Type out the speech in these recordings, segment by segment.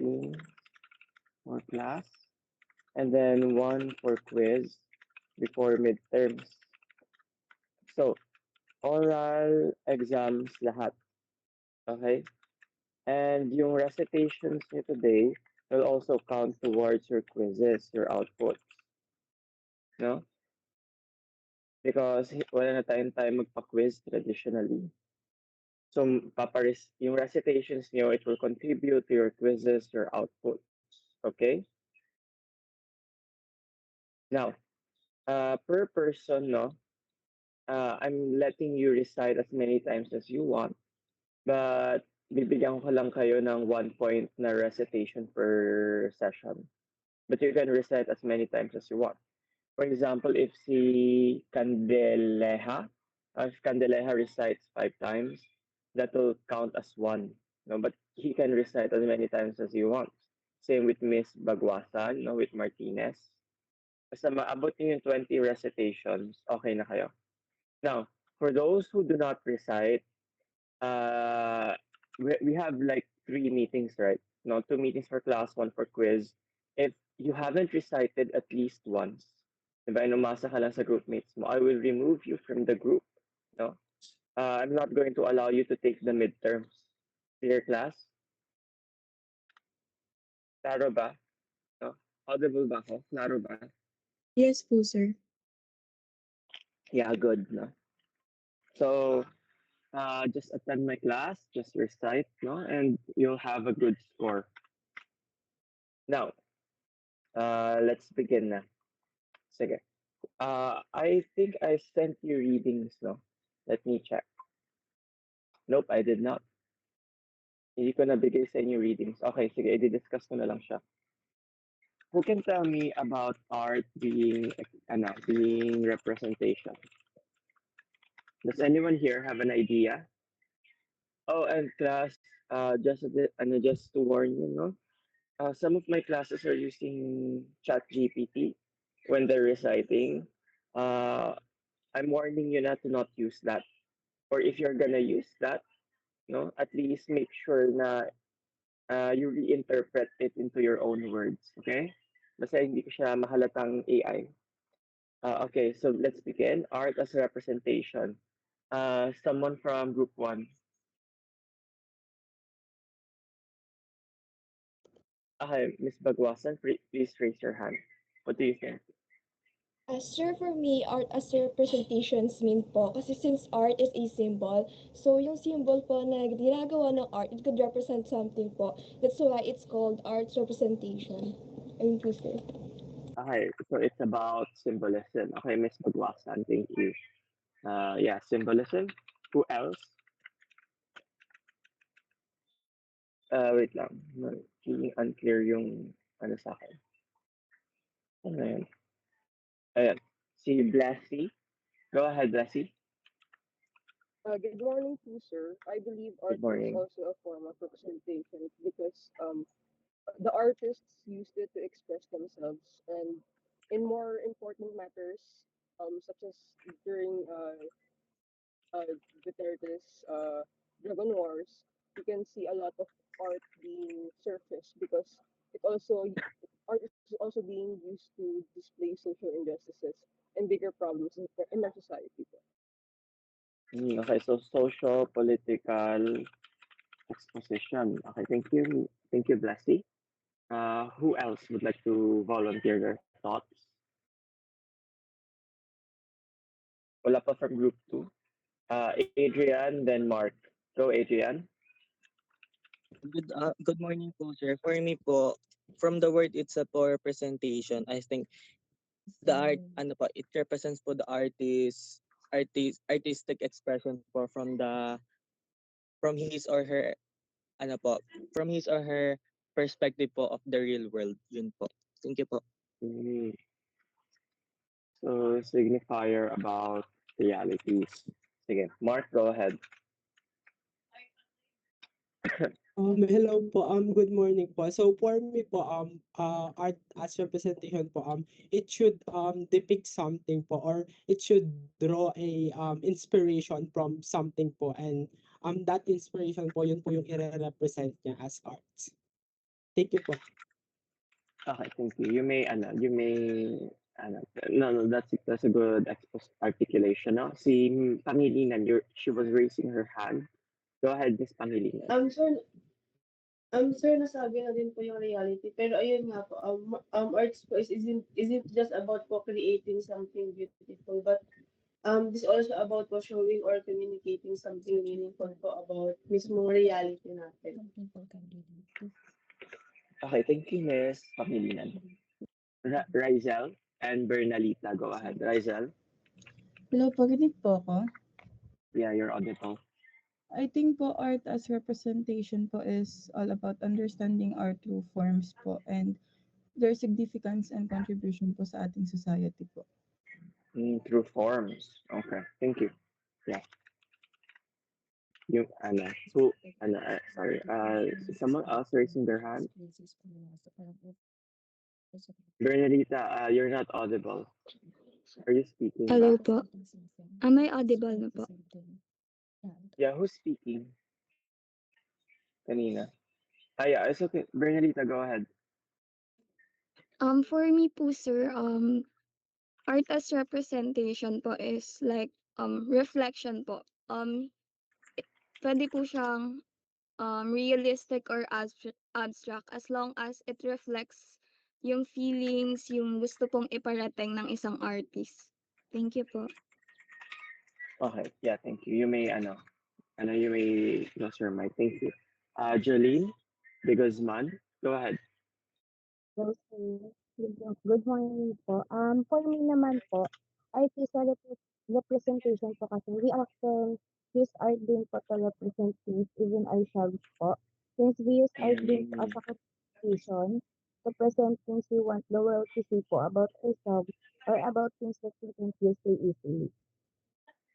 meeting or class, and then one for quiz before midterms. So, oral exams lahat. Okay? And yung recitations nyo today will also count towards your quizzes, your outputs. No? Because wala na tayong time magpa-quiz traditionally. So, yung recitations nyo, it will contribute to your quizzes, your outputs. Okay? Now, per person, no, I'm letting you recite as many times as you want, but bibigyan ko lang kayo ng 1 point na recitation per session. But you can recite as many times as you want. For example, if if Candeleja recites 5 times, that will count as 1. No, but he can recite as many times as he wants. Same with Miss Bagwasan, no, with Martinez. Basta maabot niyo yung 20 recitations, okay na kayo. Now, for those who do not recite, uh, we have like 3 meetings, right? No, 2 meetings for class, 1 for quiz. If you haven't recited at least once, diba, inumasa ka lang sa groupmates mo, I will remove you from the group. No? I'm not going to allow you to take the midterms. Clear class? Klaro ba? No? Audible ba ako? Klaro ba? Yes po, sir. Yeah, good. No? So, just attend my class, just recite, no? And you'll have a good score. Now, let's begin na. Sige. I think I sent you readings, no? Let me check. Nope, I did not. Hindi ko nabigay sa inyo readings. Okay, sige, i-discuss ko na lang siya. Who can tell me about art being representation? Does anyone here have an idea? Oh, and class, just to warn you, no? Some of my classes are using ChatGPT when they're reciting. Uh, I'm warning you not to not use that. Or if you're gonna use that, no, at least make sure na you reinterpret it into your own words. Okay? Basta hindi ko siya mahalatang AI. Okay, so let's begin. Art as representation. Someone from group 1. Okay, Miss Bagwasan, please raise your hand. What do you think? Sir, for me, art as representations mean po, kasi since art is a symbol, so yung symbol po na ginagawa ng art, it could represent something po. That's why it's called art's representation. Ayun po, sir. Okay, so it's about symbolism. Okay, Miss Bagwasan, thank you. Yeah, symbolism. Who else? Wait lang. Feeling unclear yung ano sa akin. Ano yun? Ayan. Si Blessy. Go ahead, Blessy. Good morning to sir. I believe Good art is morning. also a form of representation because the artists used it to express themselves, and in more important matters, such as during Duterte's Dragon Wars, you can see a lot of art being surfaced because art is also being used to display social injustices and bigger problems in our society. Okay, so social, political exposition. Okay, thank you. Thank you, Blessy. Who else would like to volunteer their thoughts? Wala pa from group 2. Adrian, then Mark. Go, Adrian. Good morning po, sir. For me po, from the word itself po, representation, I think the art, ano po, it represents po the artistic expression po from his or her, ano po, from his or her perspective po of the real world. Yun po. Thank you po. Mm, so, signifier about realities. Sige, Mark, go ahead. Hello po, good morning po. So for me po, art as representation po, it should depict something po, or it should draw a inspiration from something po, and that inspiration po, yun po yung i-represent niya as art. Thank you po. Okay, thank you. No, that's a good articulation, no? Si Pangilinan, she was raising her hand. Go ahead, Miss Pangilinan. Sir, nasabi na din po yung reality. Pero ayun nga po, arts po isn't just about po creating something beautiful, but this also about po showing or communicating something meaningful po about mismong reality natin. Okay, thank you, Miss Pangilinan. Rizel and Bernalita, go ahead. Rizel, Hello po, ganit po ako. yeah, you're audible. I think po art as representation po is all about understanding our true forms po and their significance and contribution po sa ating society po. Through forms. Okay, thank you. Yeah. Yung, sorry, someone else raising their hand? Bernalita, you're not audible. Are you speaking? Hello ba? po. Am I audible na po? Yeah, who's speaking? Kanina. Yeah, it's okay. Bernalita, go ahead. For me po, sir, art as representation po is like reflection po. Pwede po siyang realistic or abstract as long as it reflects yung feelings, yung gusto pong iparating ng isang artist. Thank you po. Okay, yeah, thank you. You may, you may close your mic. Thank you. Jolene de Guzman, go ahead. Good morning po. For me naman po, art is a representation po kasi we often use art din po to represent things, even ourselves po. Since we use art din po as a representation to present things we want the world to see po about ourselves or about things that we can feel so easily.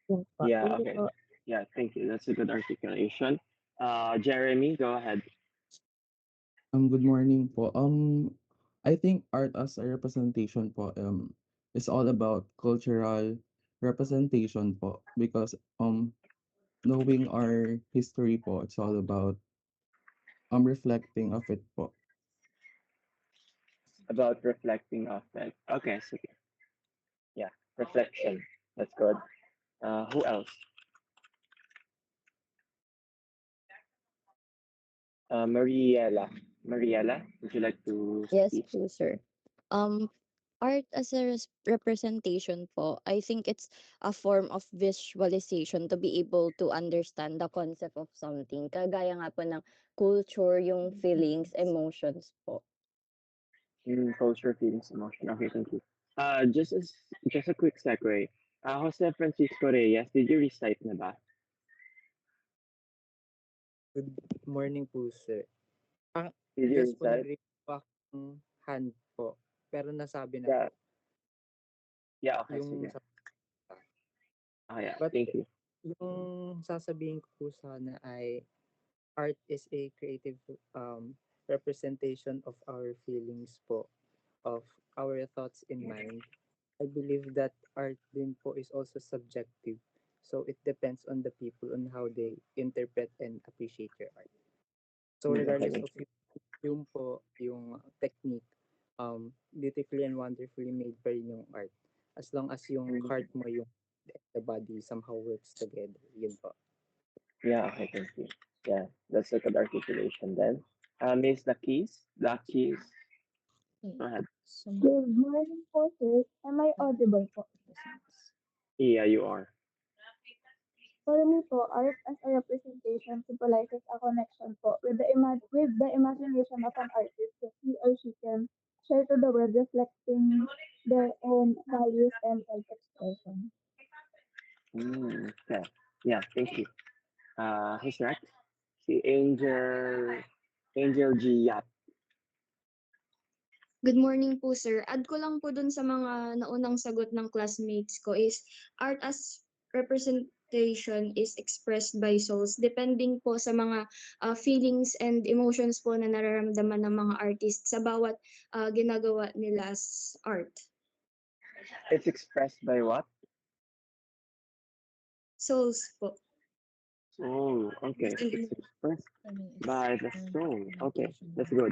Yun po. Yeah, Thank you okay. po. Yeah, thank you. That's a good articulation. Jeremy, go ahead. Good morning po. I think art as a representation po is all about cultural representation po because knowing our history po, it's all about reflecting of it po. About reflecting of it. Okay, so yeah, reflection. That's good. Who else? Mariela. Mariela, would you like to Yes speak? po, sir. Art as a representation po, I think it's a form of visualization to be able to understand the concept of something. Kagaya nga po ng culture, yung feelings, emotions po. Culture, feelings, emotion. Okay, thank you. Just a quick segue. Jose Francisco Reyes, did you recite na ba? Good morning po, sir. Did you Just po recite? nag-raise po akong hand po. Pero nasabi na Yeah. po. Yeah, okay, Yung, sige. Yeah, but thank you. yung sasabihin ko po sana ay art is a creative representation of our feelings po, of our thoughts in mind. I believe that art din po is also subjective. So it depends on the people on how they interpret and appreciate your art. So regardless of yung po, yung technique, beautifully and wonderfully made pa rin yung art. As long as yung heart mo, yung the body somehow works together. Yun po. Yeah, okay, thank you. Yeah, that's a good articulation then. Miss Lakis, go ahead. Good morning po, sir. Am I audible po? Yeah, you are. For me po, art as a representation symbolizes a connection po with the imagination of an artist that he or she can share to the world, reflecting their own values and self-expression. Okay. Yeah, thank you. Who's next? Si Angel G. Yap. Good morning po, sir. Add ko lang po dun sa mga naunang sagot ng classmates ko is art as representation is expressed by souls depending po sa mga feelings and emotions po na nararamdaman ng mga artists sa bawat ginagawa nila as art. It's expressed by what? Souls po. Oh, okay. It's expressed by the soul. Okay, that's good.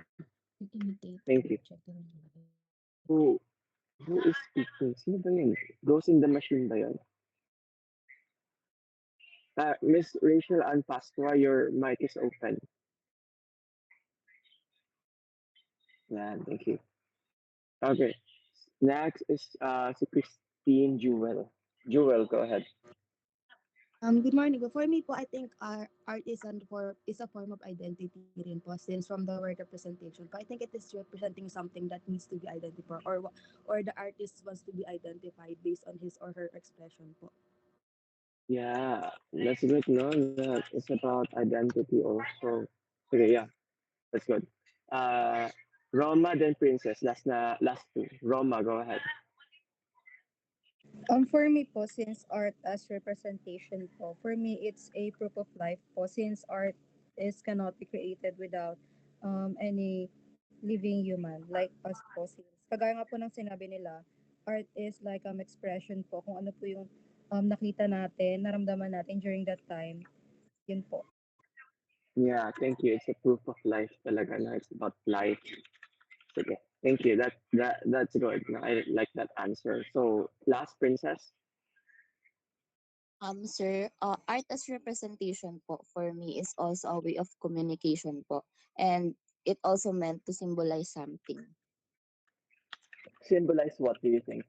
Thank you. Who who is speaking? Sino ba yun? Ghost in the Machine ba yun? Miss Rachel Ann Pasqua, your mic is open. Yeah, thank you. Okay. Next is si Christine Jewel. Jewel, go ahead. Good morning. For me po, I think art is a form of identity rin po, since from the word representation po, I think it is representing something that needs to be identified, or the artist wants to be identified based on his or her expression po. Yeah, that's good, no? That it's about identity also. Okay, yeah, that's good. Uh, Roma, then Princess. Last two. Roma, go ahead. For me po, since art as representation po, for me it's a proof of life po, since art is cannot be created without any living human like us po. Since kagaya nga po ng sinabi nila, art is like expression po kung ano po yung nakita natin, naramdaman natin during that time. Yun po. Yeah, thank you. It's a proof of life talaga na. It's about life. Okay, thank you. That's good. No, I like that answer. So, last Princess. Sir, art as representation po for me is also a way of communication po. And it also meant to symbolize something. Symbolize what do you think?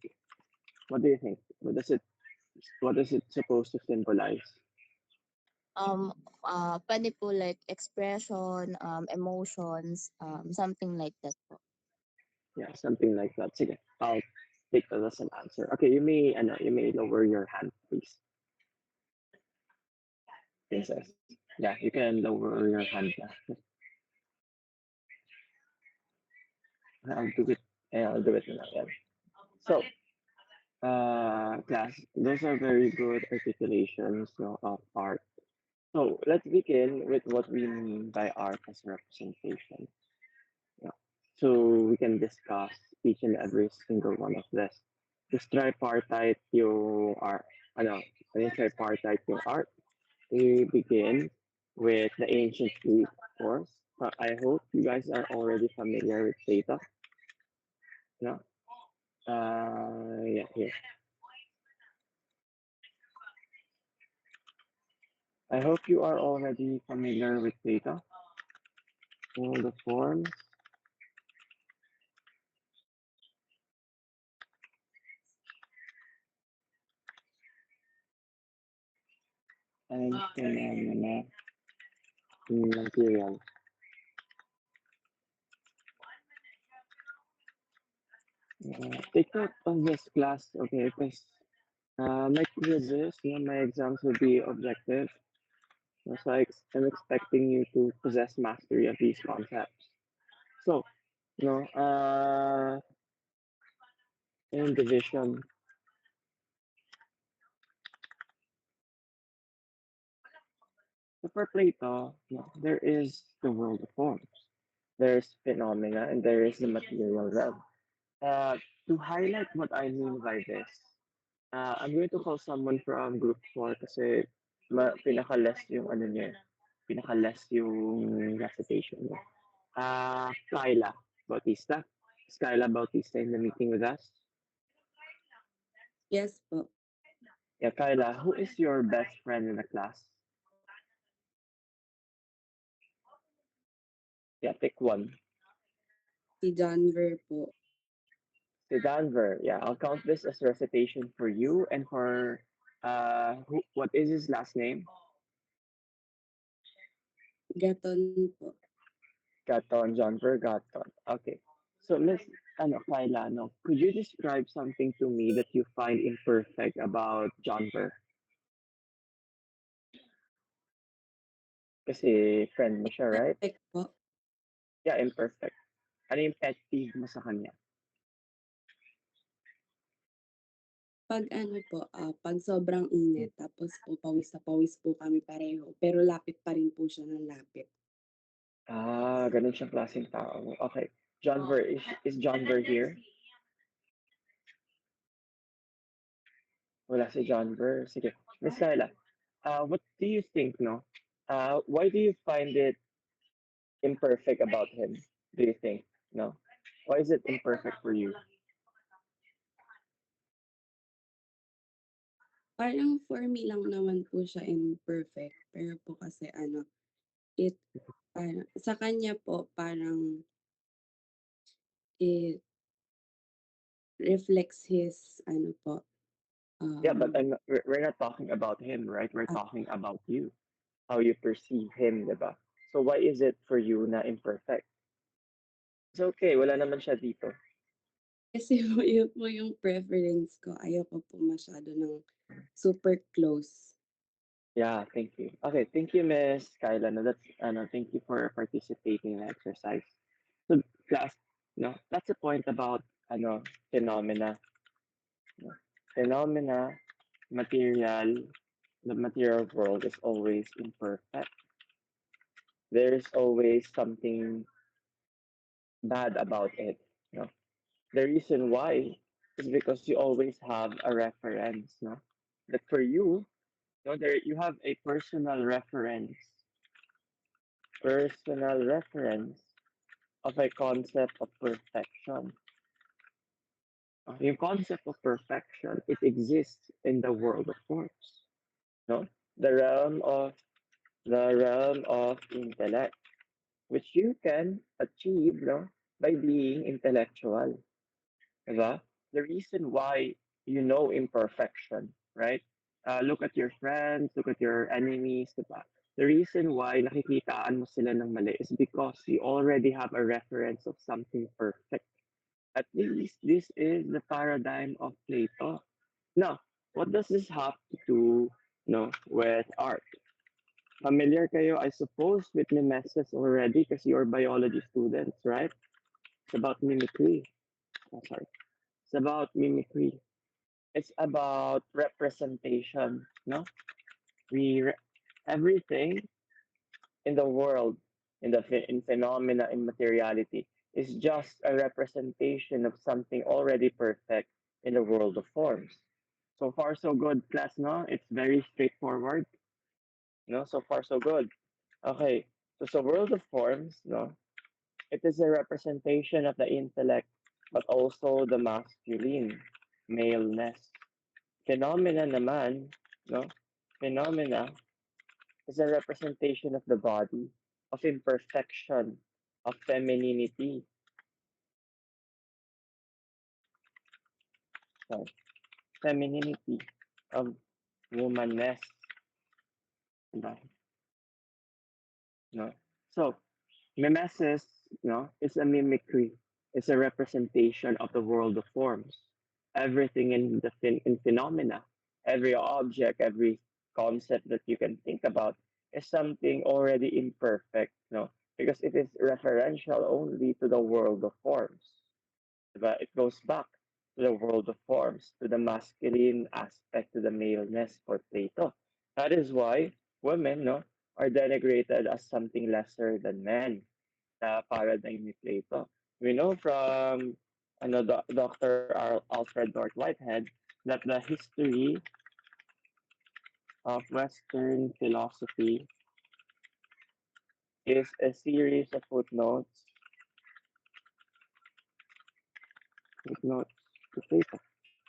What do you think? What is it supposed to symbolize? Pwede po like expression, emotions, something like that po. Yeah, something like that. Sige, I'll take that as an answer. Okay, you may lower your hand, please. Princess. Yeah, you can lower your hand now. I'll do it. I'll do it now. Yeah. So, class, those are very good articulations, no, of art. So let's begin with what we mean by art as representation. Yeah. So we can discuss each and every single one of this. Just tripartite yung art. Ano yung tripartite yung art? We begin with the ancient Greek, of course. I hope you guys are already familiar with data. No? Yeah, here. I hope you are already familiar with data. All the forms. And phenomena in material. Take note of this class, okay? Because my quizzes, my exams will be objective. So I'm expecting you to possess mastery of these concepts. So, in division, so for Plato, there is the world of forms. There's phenomena and there is the material realm. Uh, to highlight what I mean by this, I'm going to call someone from group 4 kasi pinaka-less yung ano niya, pinaka-less yung recitation niya. Kyla Bautista. Is Kyla Bautista in the meeting with us? Yes po. Yeah, Kyla, who is your best friend in the class? Yeah, pick one. Si Janver po. Si Danver. Yeah, I'll count this as recitation for you and for what is his last name? Gaton po. Gaton, John Vergaton. Okay. So Miss Kyla, could you describe something to me that you find imperfect about John Ver? Kasi friend mo siya, right? Perfect po. Yeah, imperfect. Ano yung pet peeve mo sa kanya? Pag ano po, pag sobrang init, tapos po pawis na pawis po kami pareho, pero lapit pa rin po siya ng lapit. Ganun siyang klaseng tao. Okay. John Ver, is John Ver here? Wala si John Ver. Sige. Miss Kyla, what do you think, why do you find it imperfect about him, do you think? No. Why is it imperfect for you? Parang for me lang naman po siya imperfect, pero po kasi ano, it parang sa kanya po parang it reflects his ano po, Yeah, but um, we're not talking about him, right? We're ah, talking about you, how you perceive him, diba? So why is it for you na imperfect? It's okay, wala naman siya dito. kasi po yun po yung preference ko. Ayoko po masyado ng super close. Yeah, thank you. Okay, thank you, Miss Kyla. No, that's thank you for participating in the exercise. So class, no, that's the point about phenomena. No? Phenomena, material, the material world is always imperfect. There's always something bad about it. No? The reason why is because you always have a reference. No, that for you, no, there you have a personal reference of a concept of perfection. Yung concept of perfection, it exists in the world of forms. No, the realm of intellect, which you can achieve, no, by being intellectual. Diba? The reason why you know imperfection, right? Look at your friends, look at your enemies, diba? The reason why nakikitaan mo sila ng mali is because you already have a reference of something perfect. At least this is the paradigm of Plato. Now, what does this have to do, with art? Familiar kayo, I suppose, with mimesis already because you're biology students, right? It's about mimicry. Oh, sorry. It's about mimicry. It's about representation. No, everything in the world, in phenomena, in materiality, is just a representation of something already perfect in the world of forms. So far, so good, class. No, it's very straightforward. No, so far, so good. Okay, so world of forms. No, it is a representation of the intellect, but also the masculine, maleness. Phenomena naman, no? Phenomena is a representation of the body, of imperfection, of femininity, sorry, femininity, of womanness, diba? No? So, mimesis, is a mimicry. It's a representation of the world of forms. Everything in phenomena, every object, every concept that you can think about is something already imperfect, because it is referential only to the world of forms. But it goes back to the world of forms, to the masculine aspect, to the maleness for Plato. That is why women, are denigrated as something lesser than men. The paradigm ni Plato. We know from Dr. Alfred North Whitehead that the history of Western philosophy is a series of footnotes to Plato.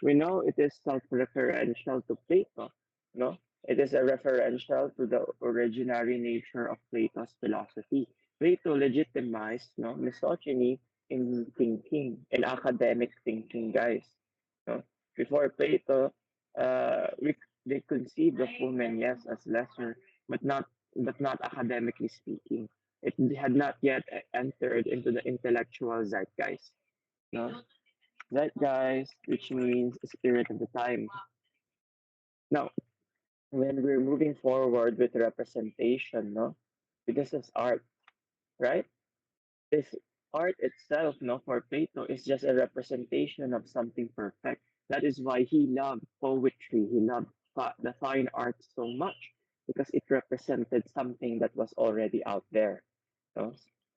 We know it is self-referential to Plato, no? It is a referential to the originary nature of Plato's philosophy. Plato legitimized, misogyny in thinking, in academic thinking, guys. No? Before Plato, they conceived of women, yes, as lesser, but not academically speaking. It had not yet entered into the intellectual zeitgeist. No? Zeitgeist, which means spirit of the time. Now, when we're moving forward with representation, this is art, right? This art itself, for Plato is just a representation of something perfect. That is why he loved poetry. He loved the fine arts so much because it represented something that was already out there. No?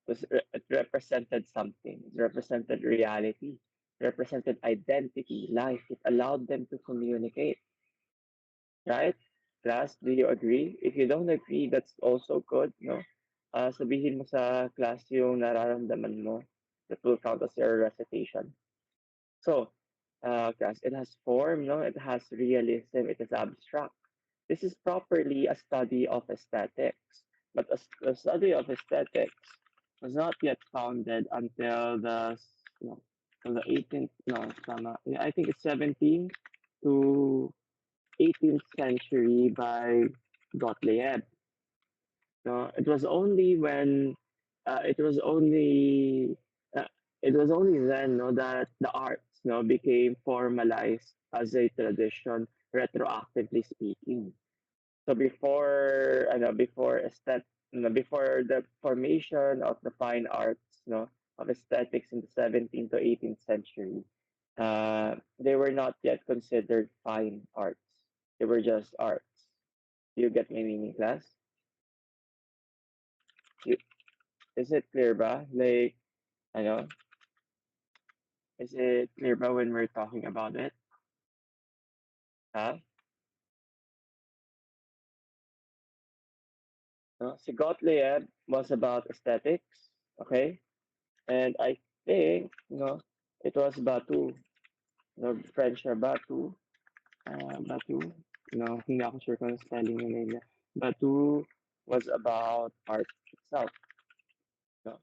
It represented something. It represented reality. Represented identity, life. It allowed them to communicate. Right? Class, do you agree? If you don't agree, that's also good, no? Sabihin mo sa class yung nararamdaman mo. that will count as your recitation. So, class, it has form, no? It has realism, it is abstract. This is properly a study of aesthetics, but a study of aesthetics was not yet founded until no, from the 18th, no, tama. Yeah, I think it's 17th to 18th century by Gottlieb. No, it was only when uh, it was only uh, it was only then no, that the arts no became formalized as a tradition, retroactively speaking. So before before the formation of the fine arts, no, of aesthetics in the 17th to 18th century, they were not yet considered fine arts. They were just arts. Do you get my meaning, class? You, is it clear ba? Like, know, is it clear ba when we're talking about it? Huh? No? Si Gottlieb was about aesthetics, okay? And I think, it was Batu, French na Batu, Batu, hindi ako sure kung ano spelling yung name niya. Batu was about art itself, no?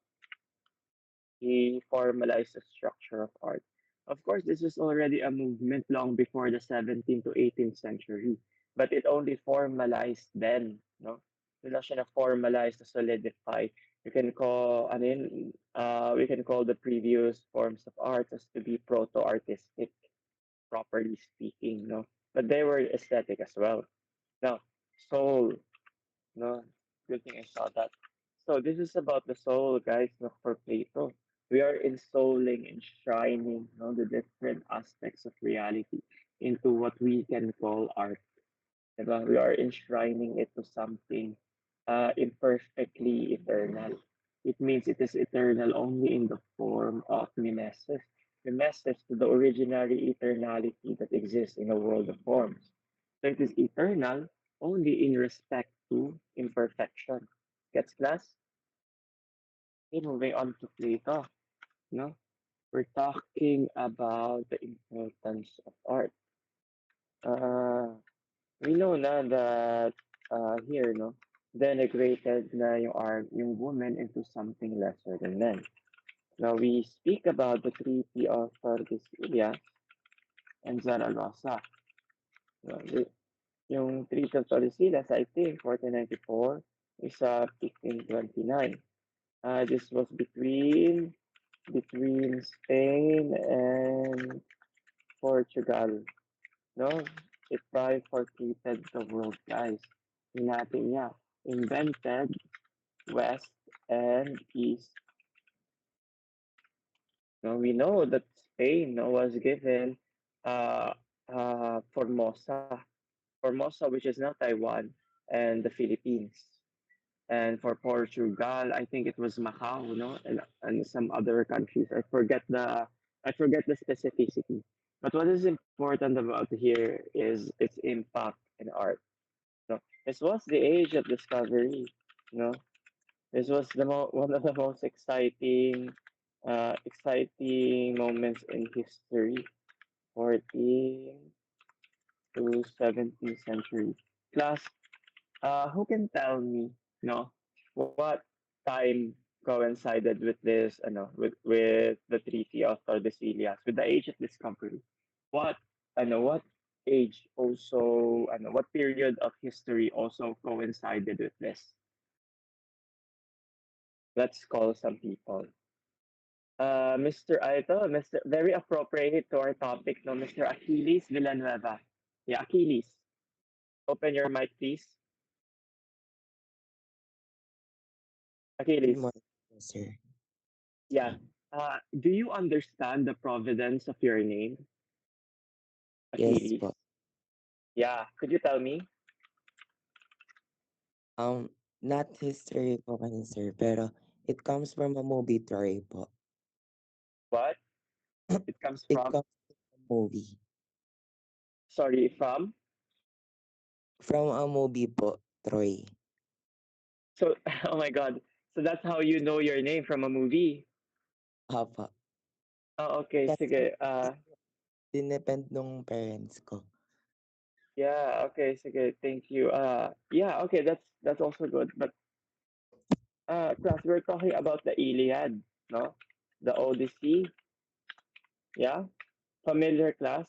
He formalized the structure of art. Of course, this was already a movement long before the 17th to 18th century, but it only formalized then, no? Wala siya na formalized, to solidify. You can call, we can call the previous forms of art as to be proto-artistic, properly speaking, no? But they were aesthetic as well. Now, soul, no, good thing I saw that. So this is about the soul, guys, no, for Plato. We are ensouling, enshrining, the different aspects of reality into what we can call art. Diba? We are enshrining it to something imperfectly eternal. It means it is eternal only in the form of mimesis. Mimesis to the originary eternality that exists in a world of forms. So it is eternal only in respect to imperfection. Gets class? Okay, moving on to Plato. No? We're talking about the importance of art. Uh, we know na that here, no, denigrated na yung woman into something lesser than men. Now we speak about the Treaty of Tordesillas and Zaragoza. No, yung Treaty of Tordesillas, I think, 1494, is 1529. This was between Spain and Portugal. No, it bifurcated the world, guys. Hinati niya. Invented West and East. Now we know that Spain was given Formosa. Formosa, which is now Taiwan and the Philippines. And for Portugal, I think it was Macau, and some other countries. I forget the specificity. But what is important about here is its impact in art. This was the age of discovery. You know, this was one of the most exciting moments in history. 14th to 17th century. Class, who can tell me, what time coincided with this, with the Treaty of Tordesillas, with the age of discovery? What, what age also, what period of history also coincided with this? Let's call some people. Mr. Aito, Mr. Very appropriate to our topic, no, Mr. Achilles Villanueva. Yeah, Achilles, open your mic, please. Good Achilles. morning, sir. Yeah. Do you understand the providence of your name, Yes Achilles? po. Yeah. Could you tell me Not history po kasi, sir, pero it comes from a movie, Troy po. what it comes It from? comes from a movie. Sorry, from? From a movie po, Troy. So, oh my God. So that's how you know your name from a movie. Opo. Oh, okay, Kasi sige. dinepend nung parents ko. Yeah, okay, sige. Thank you. Yeah, okay, that's also good. But class, we're talking about the Iliad, no? The Odyssey. Yeah, familiar class.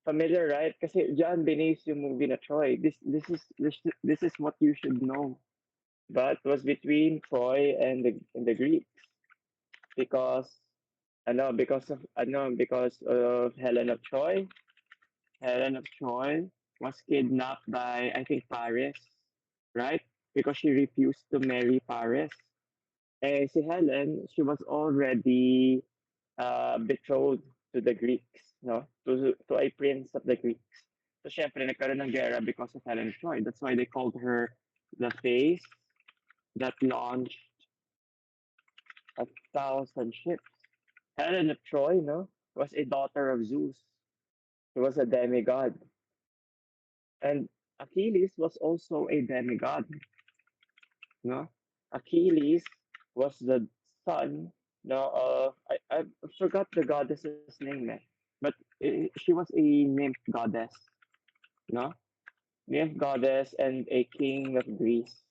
Familiar, right? Kasi John Benes yung movie na Troy. This is what you should know. But was between Troy and the Greeks because because of Helen of Troy. Helen of Troy was kidnapped by I think Paris, right? Because she refused to marry Paris. Si Helen, she was already betrothed to the Greeks, no? To a prince of the Greeks. So, syempre, nagkaroon ng gera because of Helen of Troy. That's why they called her the face that launched 1,000 ships. Helen of Troy, no, was a daughter of Zeus. She was a demigod. And Achilles was also a demigod, no? Achilles was the son, no, of I forgot the goddess's name, but she was a nymph goddess, no, nymph goddess and a king of Greece.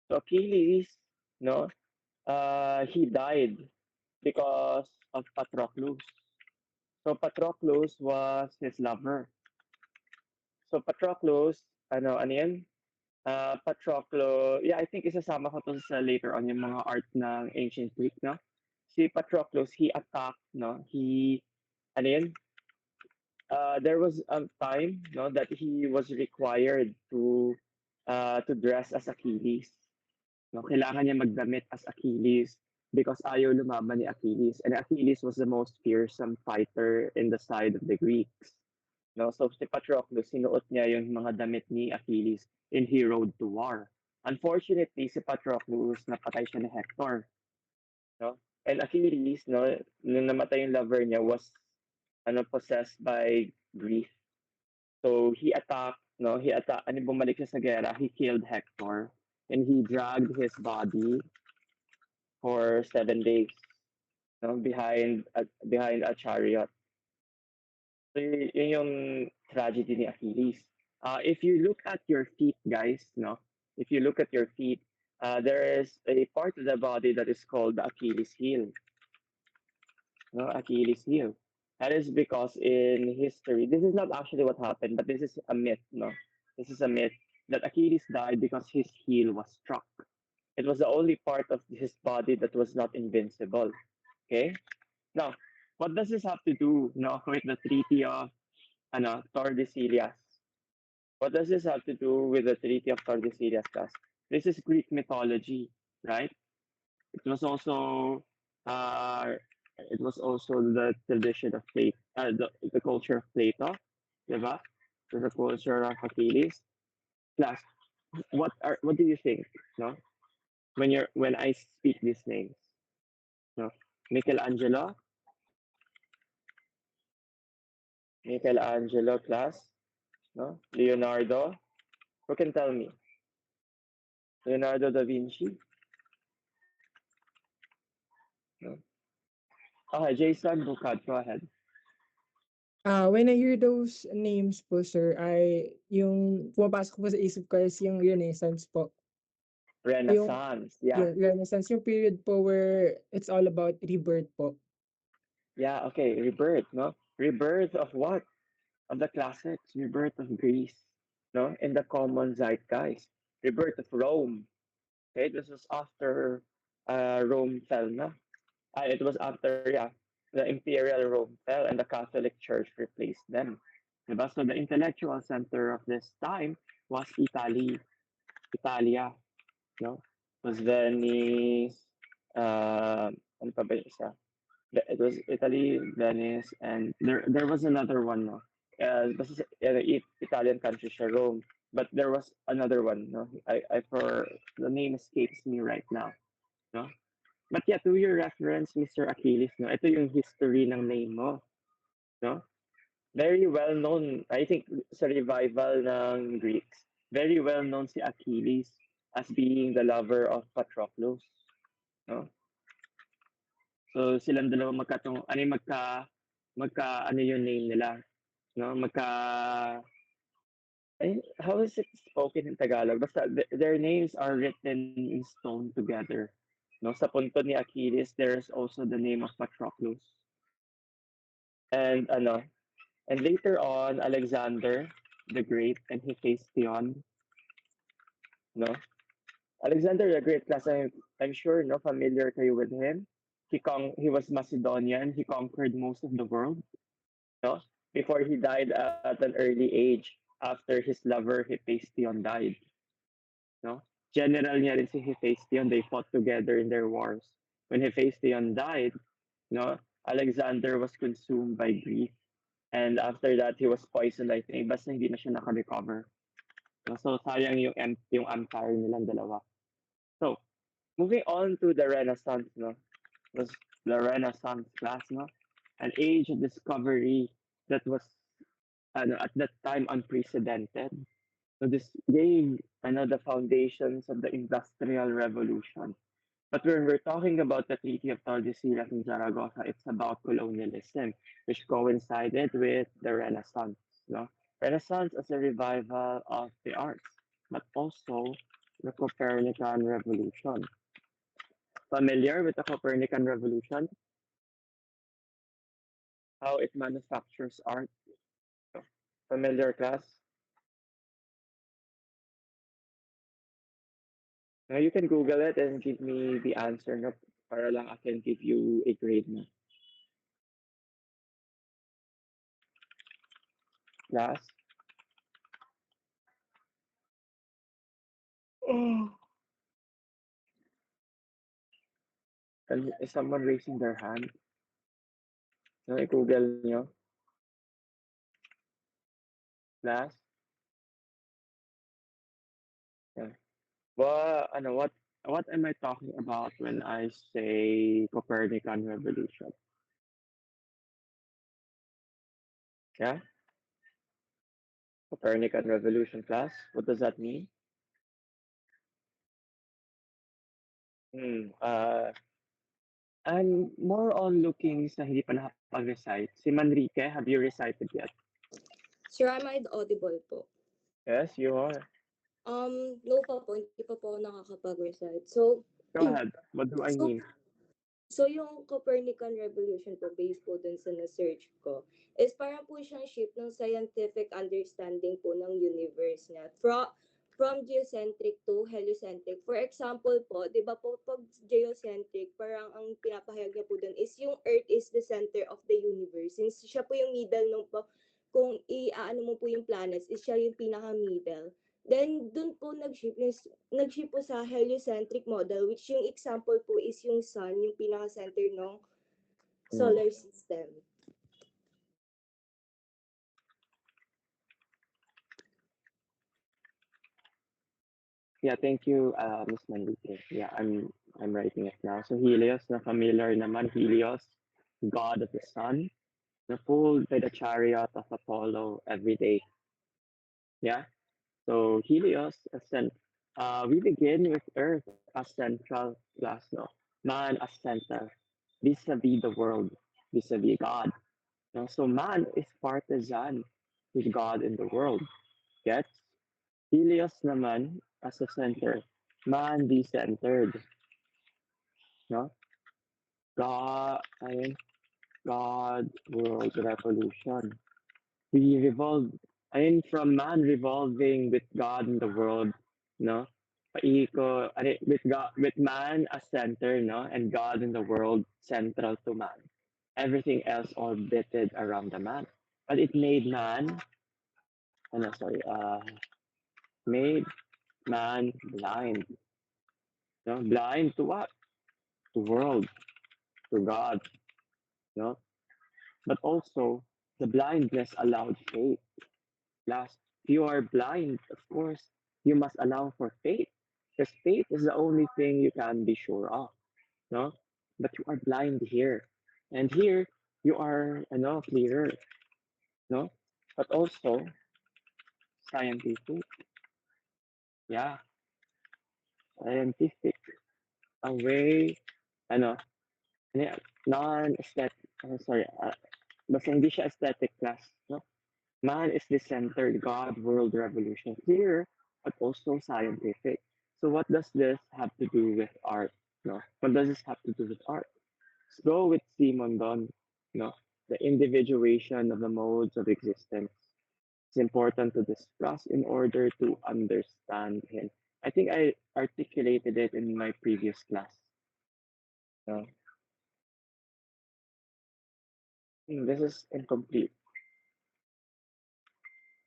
So Achilles, no, he died because of Patroclus. So Patroclus was his lover. So Patroclus, ano yan? Patroclus, yeah, I think isasama ko to sa later on yung mga art ng ancient Greek, no? Si Patroclus, he attacked, no? Ano yun? There was a time, no, that he was required to dress as Achilles. No, kailangan niya magdamit as Achilles because ayaw lumaban ni Achilles. And Achilles was the most fearsome fighter in the side of the Greeks. No, so si Patroclus, sinuot niya yung mga damit ni Achilles and he rode to war. Unfortunately, si Patroclus, napatay siya ni Hector. No? And Achilles, no, nung namatay yung lover niya was possessed by grief. So bumalik siya sa gera, he killed Hector and he dragged his body for 7 days, no, behind a chariot. So yun yung tragedy ni Achilles. If you look at your feet, guys, no, if you look at your feet, there is a part of the body that is called the Achilles heel. No, Achilles heel. That is because in history, this is not actually what happened, but this is a myth. No, this is a myth that Achilles died because his heel was struck. It was the only part of his body that was not invincible. Okay. Now, what does this have to do, no, with the Treaty of Tordesillas? What does this have to do with the Treaty of Tordesillas, guys? This is Greek mythology, right? It was also uh, the tradition of Plato, the culture of Plato, diba? So the culture of Achilles. Plus, what do you think, no? When I speak these names, no? Michelangelo, Michelangelo, class, no? Leonardo. Who can tell me? Leonardo da Vinci, no? Okay, Jason Bukad, go ahead. When I hear those names po, sir, yung pumapasok po sa isip ko is yung Renaissance po. Yung, Renaissance, yeah. yung Renaissance, yung period po where it's all about rebirth po. Yeah, okay, rebirth, no? Rebirth of what? Of the classics, rebirth of Greece, no? In the common zeitgeist. Rebirth of Rome. Okay, this was after Rome fell, no? It was after, yeah, the imperial Rome fell and the Catholic Church replaced them. Diba? So the intellectual center of this time was Italia, no? Was Venice, ano pa ba yung isa? It was Italy, Venice, and there was another one, no? This is Italian country, siya, Rome. But there was another one, no? I for the name escapes me right now, no? But yeah, to your reference, Mr. Achilles, no? Ito yung history ng name mo, no? Very well known, I think, sa revival ng Greeks. Very well known si Achilles as being the lover of Patroclus. No? So silang dalawa ano yung ano yung name nila, no? How is it spoken in Tagalog? Basta their names are written in stone together. No, sa punto ni Achilles, there's also the name of Patroclus. And and later on, Alexander the Great and Hephaestion, no? Alexander the Great, kasi I'm sure no familiar kayo with him. He was Macedonian. He conquered most of the world, no? Before he died at an early age after his lover Hephaestion died, no? General niya rin si Hephaestion. They fought together in their wars. When Hephaestion died, no, Alexander was consumed by grief. And after that, he was poisoned, I think. Basta hindi na siya naka-recover. No? So, sayang yung empire nilang dalawa. So, moving on to the Renaissance, no? Was the Renaissance class, no? An age of discovery that was at that time unprecedented. So this gave the foundations of the Industrial Revolution. But when we're talking about the Treaty of Tordesillas in Zaragoza, it's about colonialism, which coincided with the Renaissance. No? Renaissance as a revival of the arts, but also the Copernican Revolution. Familiar with the Copernican Revolution? How it manufactures art? Familiar, class? Now you can Google it and give me the answer no, para lang I can give you a grade na. Class? Oh. Is someone raising their hand? No, i-Google nyo. Class? Yeah. What am I talking about when I say Copernican Revolution? Yeah? Copernican Revolution, class? What does that mean? I'm more on looking sa hindi pa nakapag-recite. Si Manrique, have you recited yet? Sir, am I audible po? Yes, you are. No pa po, hindi pa po ako nakakapag-recite. So, Go ahead. What do I so, mean? so yung Copernican Revolution po, based po dun sa na-search ko, is parang po siyang shift ng scientific understanding po ng universe niya. From geocentric to heliocentric. For example po, di ba po pag geocentric, parang ang pinapahayag niya po dun is yung Earth is the center of the universe. Since siya po yung middle nung po, kung i-aano mo po yung planets, is siya yung pinaka-middle. Then, dun po nag-shift po sa heliocentric model, which yung example po is yung sun, yung pinaka-center ng solar system. Yeah, thank you, Ms. Manrique. Yeah, I'm writing it now. So Helios, na familiar naman, Helios, god of the sun, na pulled by the chariot of Apollo every day. Yeah. So Helios, we begin with Earth as central class, no? Man as center, vis-a-vis the world, vis-a-vis God. No? So man is partisan with God in the world. Gets? Helios naman as a center, man be centered. No? God, God, world revolution. We revolve, from man revolving with God in the world, no? With man as center, no? And God in the world central to man. Everything else orbited around the man. But it made man, made man blind. No? Blind to what? To world, to God, no? But also, the blindness allowed faith. Last, if you are blind, of course, you must allow for faith. Because faith is the only thing you can be sure of, no? But you are blind here. And here, you are, clearer, no? But also, scientific, yeah. scientific, away, ano, ano yan, non-aesthetic, sorry, basta hindi siya aesthetic class, no? Man is the centered God world revolution clear, but also scientific. So what does this have to do with art? No, what does this have to do with art? Let's go with Simon Don. No, the individuation of the modes of existence. It's important to discuss in order to understand him. I think I articulated it in my previous class. No, this is incomplete,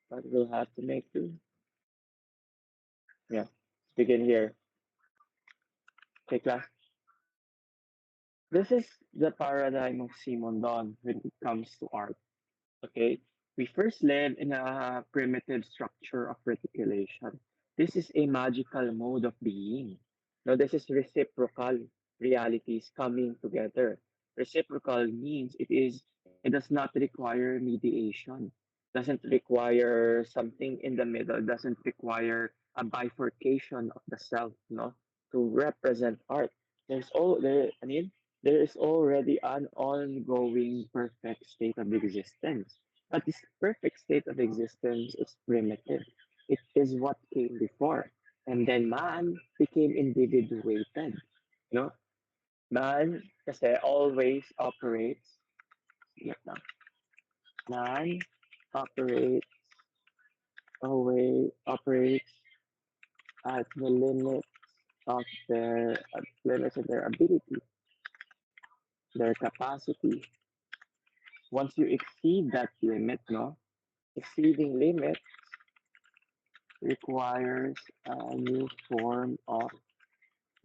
but we'll have to make do. Yeah, let's begin here. Okay, class. This is the paradigm of Simon Don when it comes to art. Okay, we first live in a primitive structure of reticulation. This is a magical mode of being. Now, this is reciprocal realities coming together. Reciprocal means it does not require mediation, doesn't require something in the middle, doesn't require a bifurcation of the self, no, to represent art. I mean, there is already an ongoing perfect state of existence. But this perfect state of existence is primitive. It is what came before. And then man became individuated. No? Man kasi always operates, wait lang. Man operates operates at the limits of their ability, their capacity. Once you exceed that limit, no, exceeding limit requires a new form of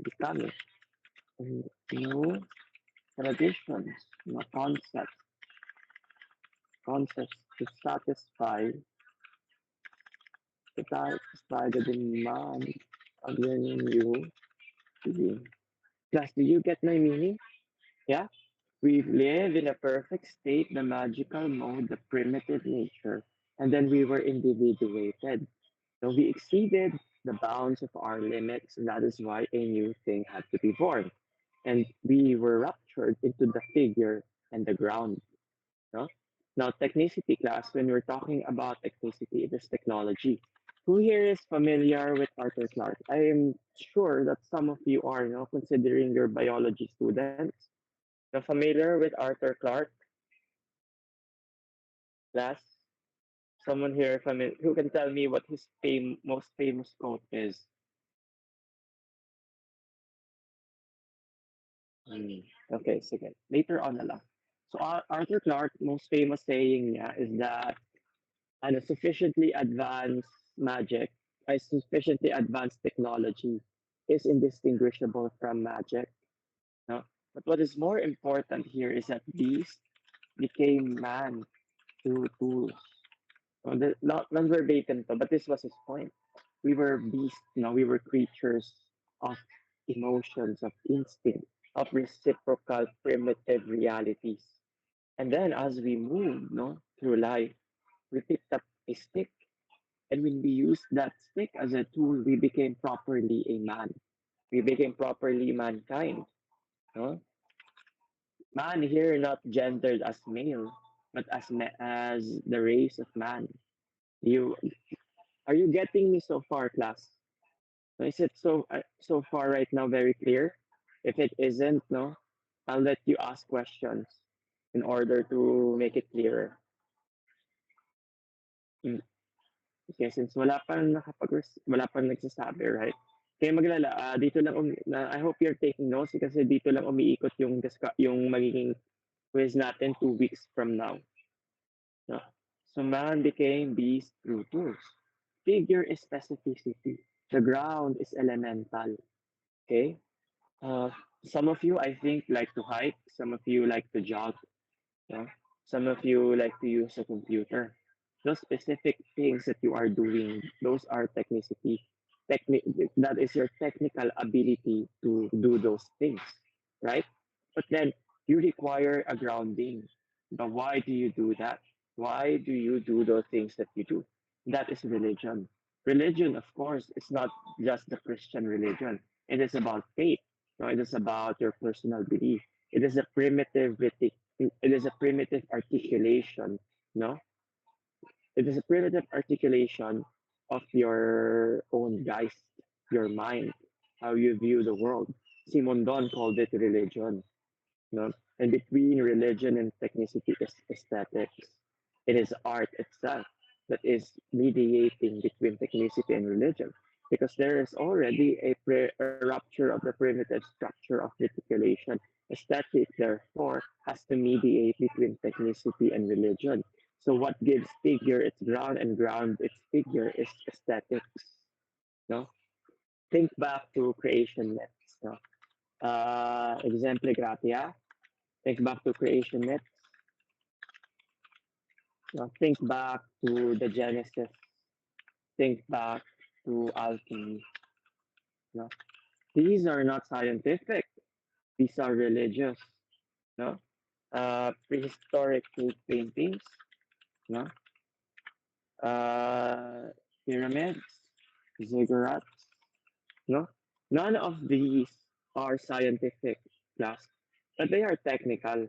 becoming, new traditions, concepts to satisfy the demand of the new being. Class, do you get my meaning? Yeah? We live in a perfect state, the magical mode, the primitive nature, and then we were individuated. So we exceeded the bounds of our limits, and that is why a new thing had to be born. And we were ruptured into the figure and the ground. No? Now, technicity class, when we're talking about technicity, it is technology. Who here is familiar with Arthur Clarke? I am sure that some of you are, considering your biology students. Now, familiar with Arthur Clarke class? Someone here who can tell me what his most famous quote is? Okay, sige. Later on na lang. So Arthur Clarke, most famous saying niya is that sufficiently advanced magic, sufficiently advanced technology is indistinguishable from magic. No? But what is more important here is that beast became man through tools. Not verbatim to, but this was his point. We were beasts, we were creatures of emotions, of instinct, of reciprocal primitive realities. And then as we move, through life, we picked up a stick. And when we used that stick as a tool, we became properly a man. We became properly mankind. No? Man here not gendered as male, but as the race of man. You Are you getting me so far, class? Is it so far right now very clear? If it isn't, no, I'll let you ask questions in order to make it clearer. Mm. Okay, since wala pang nagsasabi, right? Kaya maglala, dito lang I hope you're taking notes kasi dito lang umiikot yung magiging quiz natin 2 weeks from now. No? So man became beast through tools. Figure is specificity. The ground is elemental. Okay? Uh, some of you, I think, like to hike. Some of you like to jog. Yeah? Some of you like to use a computer. Those specific things that you are doing, those are technicity. That is your technical ability to do those things, right? But then you require a grounding. But why do you do that? Why do you do those things that you do? That is religion. Religion, of course, is not just the Christian religion. It is about faith. No, it is about your personal belief. It is a primitive articulation. No, it is a primitive articulation of your own geist, your mind, how you view the world. Simon Don called it religion. No? And between religion and technicity is aesthetics. It is art itself that is mediating between technicity and religion. Because there is already a rupture of the primitive structure of articulation. Aesthetic, therefore, has to mediate between technicity and religion. So what gives figure its ground and ground its figure is aesthetics. No? Think back to creation myths. No? Exemple gratia, think back to creation myths. Think back to the Genesis. Think back to alchemy. No? These are not scientific. These are religious. No? Prehistoric cave paintings. No? Uh, Pyramids. Ziggurats. No? None of these are scientific, class, but they are technical.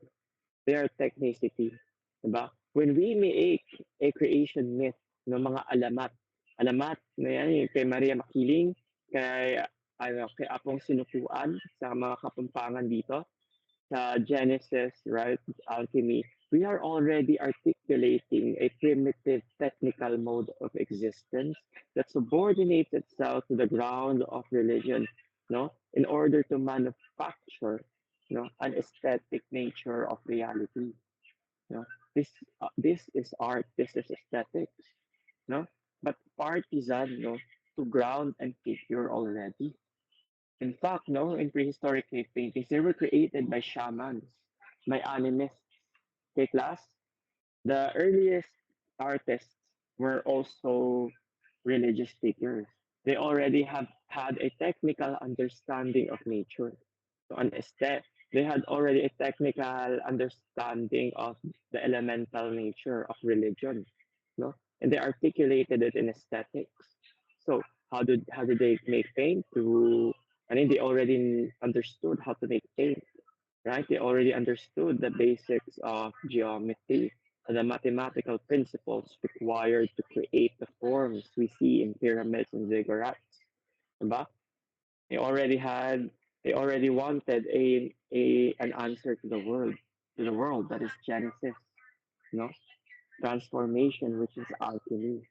Their technicity. Diba? When we make a creation myth ng mga alamat na yan, yung kay Maria Makiling, kay Apong Sinukuan, sa mga kapampangan dito, sa Genesis, right, alchemy, we are already articulating a primitive technical mode of existence that subordinates itself to the ground of religion, no, in order to manufacture, an aesthetic nature of reality. No, this is art. This is aesthetics. No, but partisan, no, to ground and figure already. In fact, no, in prehistoric cave paintings, they were created by shamans, by animists. Okay, class? The earliest artists were also religious figures. They already have had a technical understanding of nature. So an aesthetic, they had already a technical understanding of the elemental nature of religion, no? And they articulated it in aesthetics. So how did they make paint? They already understood how to make paint, right? They already understood the basics of geometry and the mathematical principles required to create the forms we see in pyramids and ziggurats. Diba? They already had, they already wanted an answer to the world that is Genesis, no? Transformation, which is alchemy.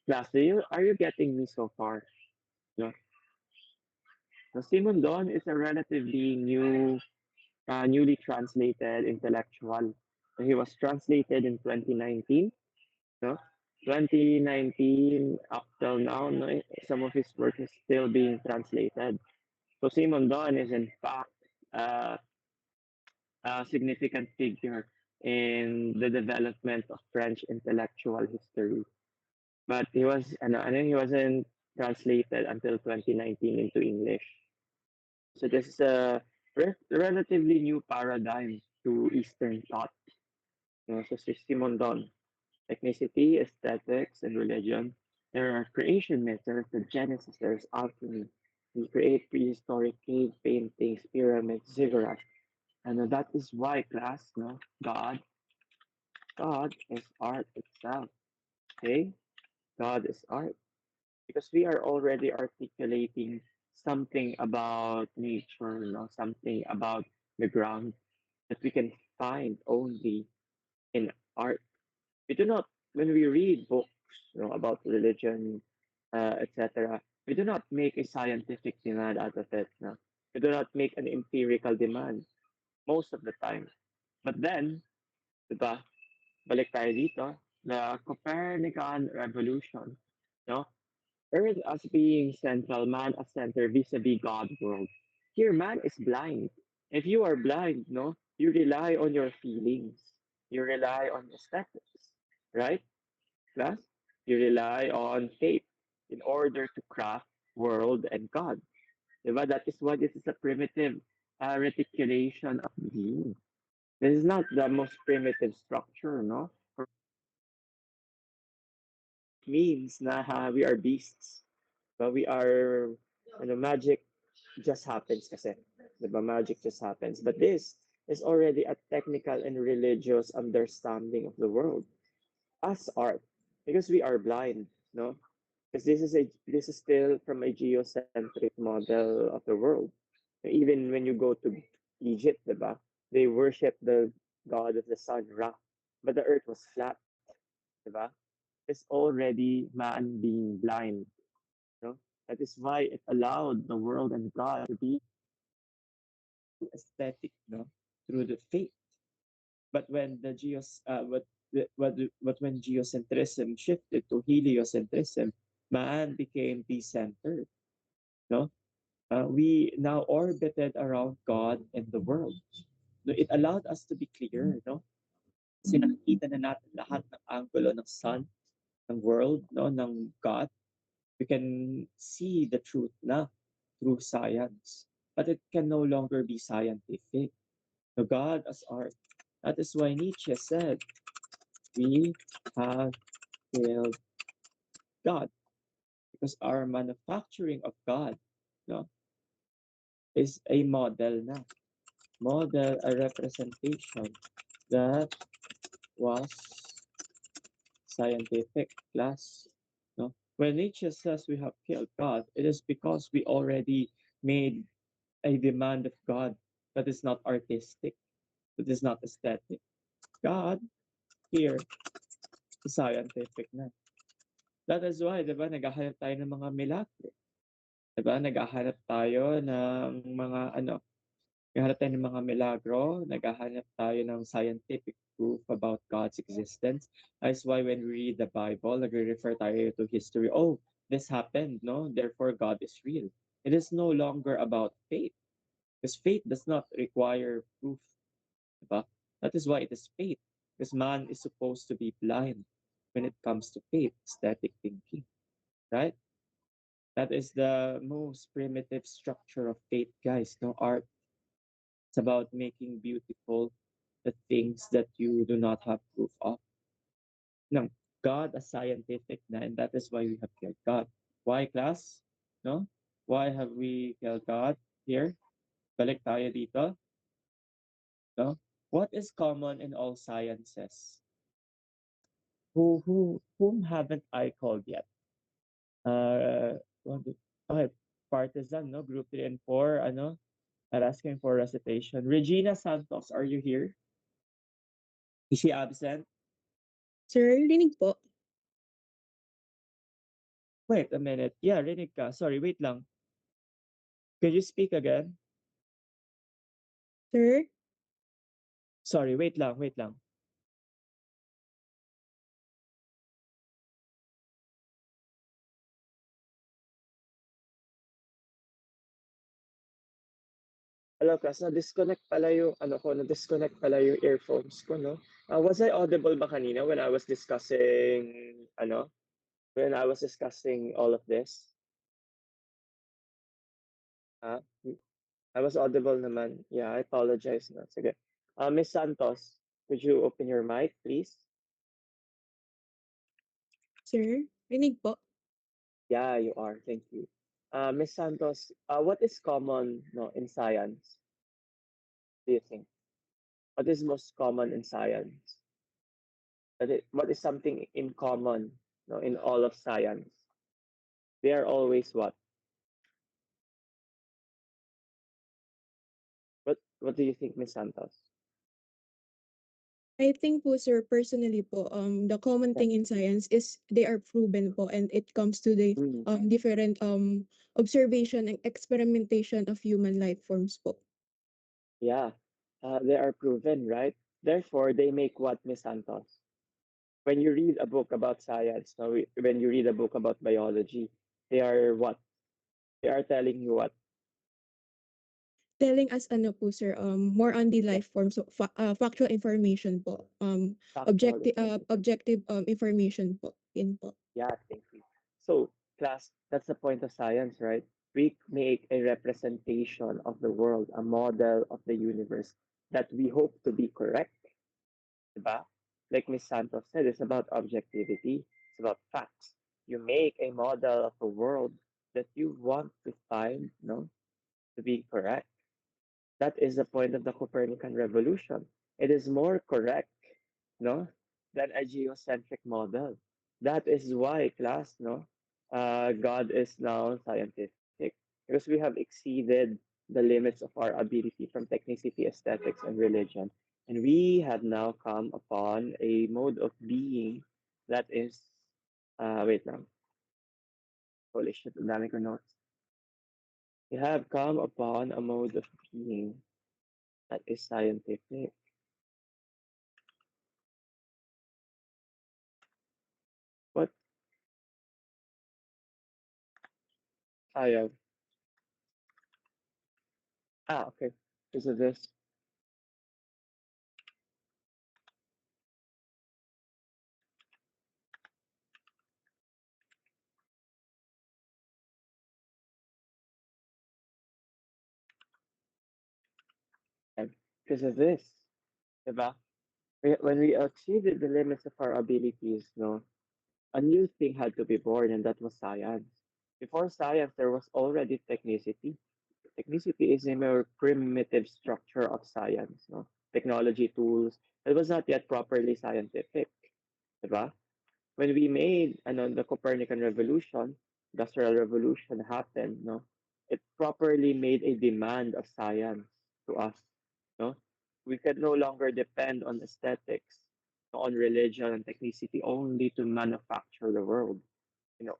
Class, are you getting me so far? No? Now, Simon Don is a relatively newly translated intellectual. He was translated in 2019. No? 2019 up till now, no, some of his work is still being translated. So Simon Don is in fact uh, a significant figure in the development of French intellectual history. But he wasn't translated until 2019 into English. So this is a relatively new paradigm to Eastern thought. So Simon Don, ethnicity, aesthetics, and religion. There are creation myths, there's the Genesis, there's alchemy. We create prehistoric cave paintings, pyramids, ziggurats. And that is why, class, no, God is art itself. Okay? God is art. Because we are already articulating something about nature, something about the ground that we can find only in art. We do not, when we read books, about religion, etc., we do not make a scientific demand out of it. No? We do not make an empirical demand most of the time. But then, diba, balik tayo dito, the Copernican revolution, no? Earth as being central, man as center vis-a-vis God world. Here, man is blind. If you are blind, no, you rely on your feelings. You rely on aesthetics, right? Plus, you rely on faith in order to craft world and God. Diba? That is why this is a primitive reticulation of being. This is not the most primitive structure, no? Means na we are beasts, but we are magic just happens kasi. Diba? Magic just happens. But this is already a technical and religious understanding of the world as art because we are blind, no? Because this is still from a geocentric model of the world. Even when you go to Egypt, diba? They worship the god of the sun, Ra, but the earth was flat, diba? It's already man being blind, no? That is why it allowed the world and God to be aesthetic, no, through the faith. But when the geos, but when geocentrism shifted to heliocentrism, man became the-centered. No, we now orbited around God and the world. No, it allowed us to be clear, no? Kasi nakikita na natin lahat ng angulo ng sun, ng world, no, ng God. We can see the truth na through science, but it can no longer be scientific. The God as art. That is why Nietzsche said, we have killed God because our manufacturing of God, no, is a model na. Model, a representation that was scientific class. No? When Nietzsche says we have killed God, it is because we already made a demand of God that is not artistic, that is not aesthetic. God here is scientific na. That is why, di ba, naghahanap tayo ng mga milagro. Di ba, naghahanap tayo ng mga naghahanap tayo ng mga milagro, naghahanap tayo ng scientific proof about God's existence. That's why when we read the Bible, nagre-refer tayo to history. Oh, this happened, no? Therefore, God is real. It is no longer about faith. Because faith does not require proof. Diba? That is why it is faith. Because man is supposed to be blind when it comes to faith, aesthetic thinking. Right? That is the most primitive structure of faith, guys. No art. It's about making beautiful the things that you do not have proof of. No, God is scientific na, and that is why we have killed God. Why, class? No? Why have we killed God here? Balik tayo dito. No? What is common in all sciences? Whom haven't I called yet? One, two, okay, partisan, no? Group 3 and 4, are asking for recitation. Regina Santos, are you here? Is she absent? Sir, rinig po. Wait a minute. Yeah, rinig ka. Sorry, wait lang. Could you speak again? Sir? Sorry, wait lang, wait lang. Hello, class. Na-disconnect pala yung, na-disconnect pala yung earphones ko, no? Was I audible ba kanina when I was discussing, when I was discussing all of this? Ah, I was audible naman. Yeah, I apologize na. Sige. Miss Santos, could you open your mic, please? Sir, rinig po. Yeah, you are. Thank you. Miss Santos, what is common, no, in science? Do you think? What is most common in science? What is something in common, no, in all of science? They are always what? What do you think, Miss Santos? I think po, sir, personally po, the common Yeah. thing in science is they are proven po, and it comes to the different observation and experimentation of human life forms po. Yeah, they are proven, right? Therefore, they make what, Miss Santos? When you read a book about science, no, when you read a book about biology, they are what? They are telling you what? Telling us ano po, sir, more on the life forms, so factual information po, Factual objective information po, yun po. Yeah, thank you. So, class, that's the point of science, right? We make a representation of the world, a model of the universe that we hope to be correct, diba? Like Miss Santos said, it's about objectivity, it's about facts. You make a model of a world that you want to find, no? to be correct. That is the point of the Copernican revolution. It is more correct, no, than a geocentric model. That is why, class, no, God is now scientific because we have exceeded the limits of our ability from technicity, aesthetics, and religion. And we have now come upon a mode of being that is, wait lang, holy shit, ang dami ko notes. We have come upon a mode of being that is scientific. What science? Ah, okay. Because of this, and because of this, diba? When we exceeded the limits of our abilities, no, a new thing had to be born, and that was science. Before science, there was already technicity. Technicity is a more primitive structure of science, no? Technology tools. It was not yet properly scientific, diba? When we made the Copernican revolution, industrial revolution happened, no, it properly made a demand of science to us. No, we could no longer depend on aesthetics, on religion and technicity only to manufacture the world,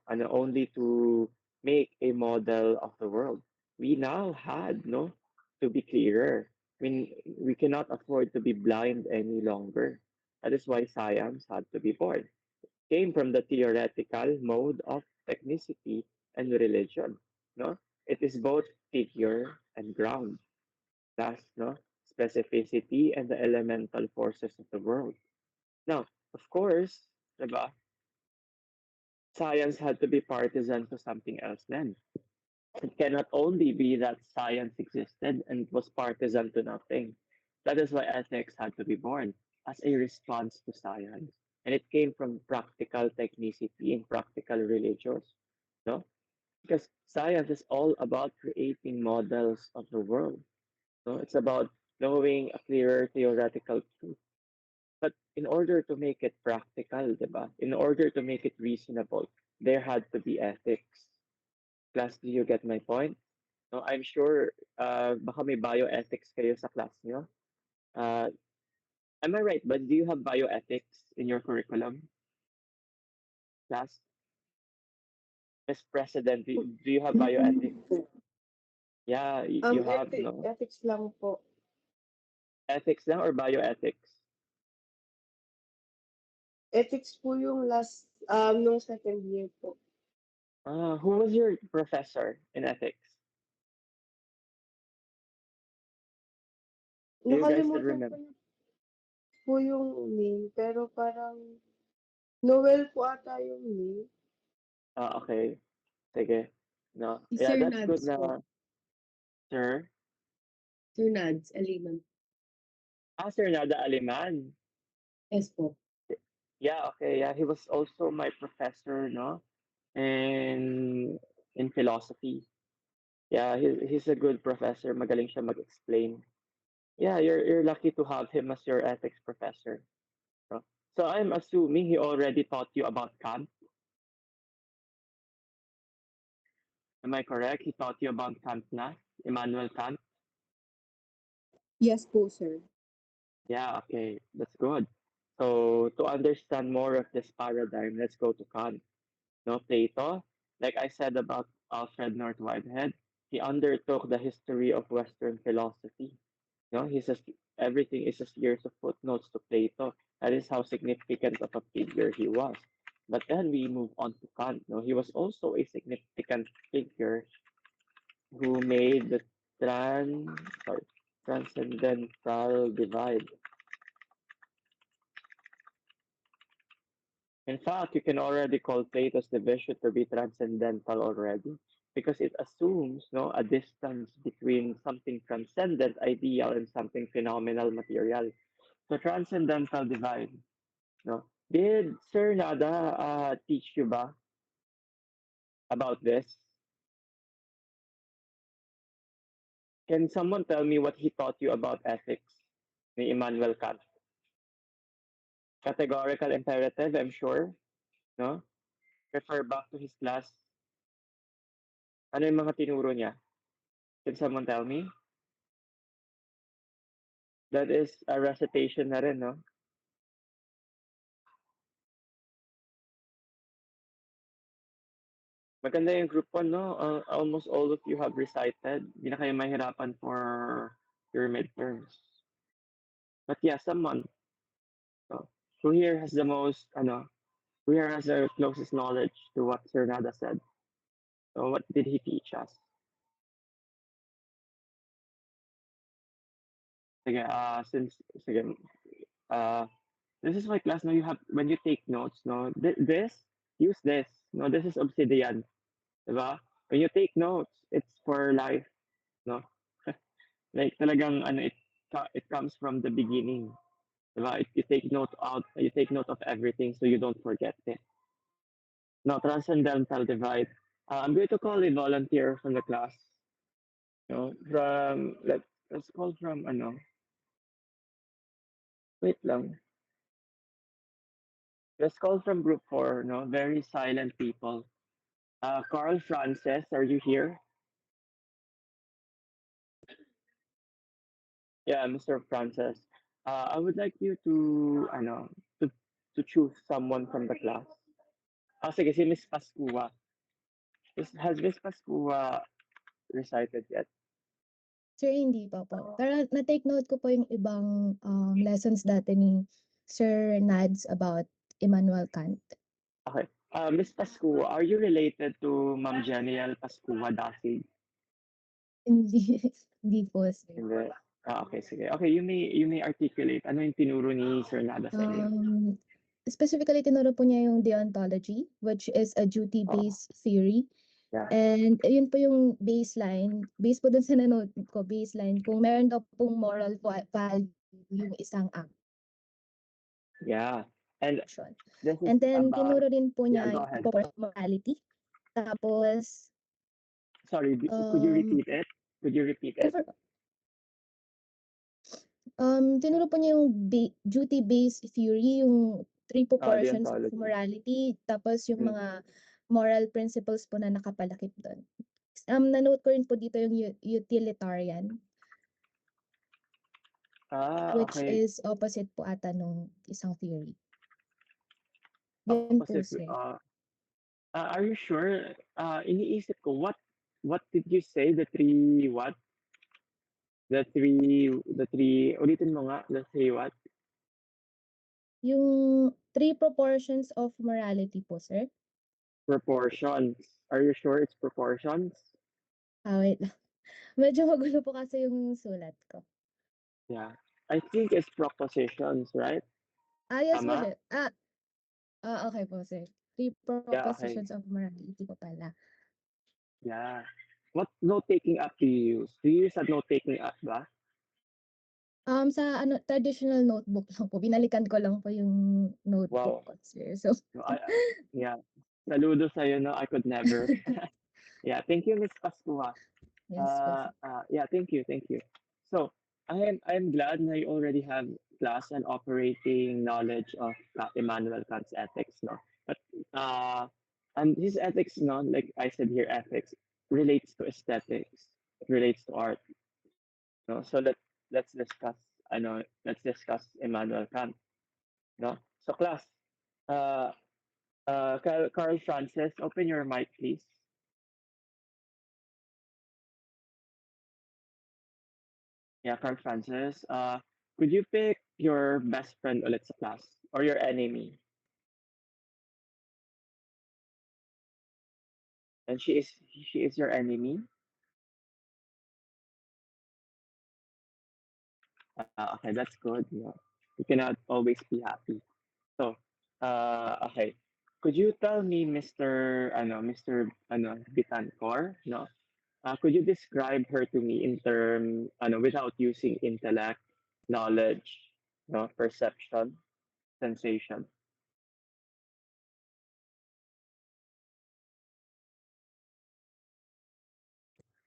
and only to make a model of the world. We now had, no, to be clearer. I mean, we cannot afford to be blind any longer. That is why science had to be born. Came from the theoretical mode of technicity and religion. No, it is both figure and ground. Thus, no, specificity and the elemental forces of the world. Now, of course, diba, science had to be partisan to something else then. It cannot only be that science existed and was partisan to nothing. That is why ethics had to be born as a response to science. And it came from practical technicity and practical religions. No? Because science is all about creating models of the world. No? It's about knowing a clearer theoretical truth. But in order to make it practical, diba? In order to make it reasonable, there had to be ethics. Class, do you get my point? No, I'm sure baka may bioethics kayo sa class nyo. Uh, am I right? But do you have bioethics in your curriculum, class? As president, do you have bioethics? Yeah, you have, no? Ethics lang po. Ethics lang or bioethics? Ethics po yung last, nung second year po. Who was your professor in ethics? Do you guys still Nakalimutan ko remember? na po yung name, pero parang Noel po ata yung name. Okay. Sige. No. Si Yeah, Sir that's good Nads po. na, sir. Sir Nads, Aliman. Sir Nada Aliman. Yes po. Yeah, okay. Yeah, he was also my professor, no? And in philosophy. Yeah, he's a good professor. Magaling siya mag-explain. Yeah, you're lucky to have him as your ethics professor. No? So I'm assuming he already taught you about Kant. Am I correct? He taught you about Kant na? Immanuel Kant? Yes po, sir. Yeah, okay. That's good. So to understand more of this paradigm, let's go to Kant. No, Plato, like I said about Alfred North Whitehead, he undertook the history of Western philosophy. No, he says everything is a series of footnotes to Plato. That is how significant of a figure he was. But then we move on to Kant. No, he was also a significant figure who made the sorry, transcendental divide. In fact, you can already call Plato's division to be transcendental already because it assumes, no, a distance between something transcendent, ideal, and something phenomenal, material. So transcendental divide. No, did Sir Nada teach you ba about this? Can someone tell me what he taught you about ethics? Ni Immanuel Kant. Categorical imperative, I'm sure. No? Refer back to his class. Ano yung mga tinuro niya? Can someone tell me? That is a recitation na rin, no? Maganda yung group 1, no? Almost all of you have recited. Hindi na kayo mahirapan for your midterms. But yeah, someone. So, who here has the most, who here has the closest knowledge to what Sir Nada said? So, what did he teach us? Sige, sige, this is my class, no? You have, when you take notes, no? Use this. No, this is obsidian. Diba? When you take notes, it's for life, no? Like talagang it comes from the beginning. Diba? You take note of everything so you don't forget it. Now, transcendental divide. I'm going to call a volunteer from the class. No, let's call from wait lang. Let's call from group 4, no? Very silent people. Carl Francis, are you here? Yeah, Mr. Francis. I would like you to, to choose someone from the class. Sige, si Miss Pascua. Has Miss Pascua recited yet? Sir, hindi pa po. Pero na-take note ko po yung ibang lessons dati ni Sir Nads about Immanuel Kant. Okay. Miss Pascua, are you related to Ma'am Jeniel Pascua Dasig? Hindi, hindi po, sir. Hindi. Okay, sige. Okay, you may articulate. Ano yung tinuro ni Sir Nada sa inyo? Specifically, tinuro po niya yung deontology, which is a duty-based theory. Yeah. And yun po yung baseline. Base po dun sa nanood ko, baseline. Kung meron daw pong moral value yung isang act. Yeah. And this is And then, about... tinuro din po Yeah, niya go ahead. yung morality. Tapos, Sorry, could you repeat it? Could you repeat it? tinuro po niya yung duty-based theory, yung 3 proportions of Deontology. morality, tapos yung mga moral principles po na nakapalakip doon. Na-note ko rin po dito yung utilitarian, which Okay. is opposite po ata nung isang theory. Yun po, Opposite. sir. Are you sure? Iniisip ko, what did you say? The three what? The three, ulitin mo nga, the three what? Yung 3 proportions of morality po, sir. Proportions. Are you sure it's proportions? Wait lang. Medyo magulo po kasi yung sulat ko. Yeah. I think it's propositions, right? Yes po, Tama? sir. Okay po, sir. 3 Yeah, okay. propositions of morality po pala. Yeah. What note-taking app do you use? Do you use a note-taking app ba? Sa traditional notebook lang po. Binalikan ko lang po yung notebook Wow. ko, sir. So, No, yeah. Saludo sa'yo, no? I could never. Yeah, thank you, Miss Pascua. yes po, sir. Yeah, thank you. So, I'm glad na you already have class and operating knowledge of Immanuel Kant's ethics, no? But and his ethics, no, like I said here, ethics relates to aesthetics, it relates to art, no? So let's discuss, let's discuss Immanuel Kant, no? So class, uh, Carl Francis, open your mic, please. Yeah, Carl Francis. Could you pick your best friend ulit sa class or your enemy? And she is your enemy? Okay, that's good. You cannot always be happy. So, okay. Could you tell me, Mr. Bitancor, no? Could you describe her to me in without using intellect, knowledge, no, perception, sensation?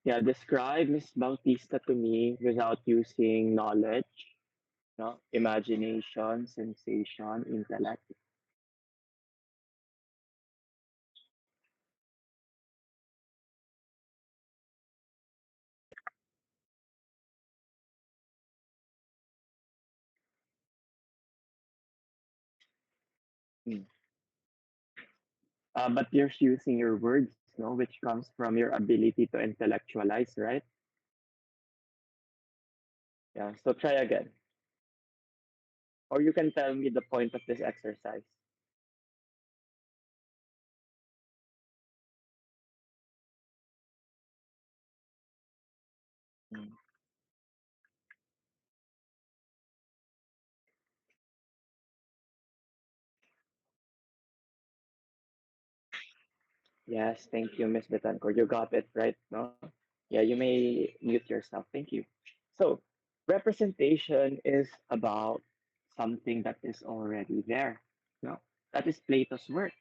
Yeah, describe Miss Bautista to me without using knowledge, no, imagination, sensation, intellect. Hmm. But you're using your words, no, which comes from your ability to intellectualize, right? Yeah. So try again, or you can tell me the point of this exercise. Hmm. Yes, thank you, Miss Betancourt. You got it right, no? Yeah, you may mute yourself. Thank you. So, representation is about something that is already there. No? That is Plato's work.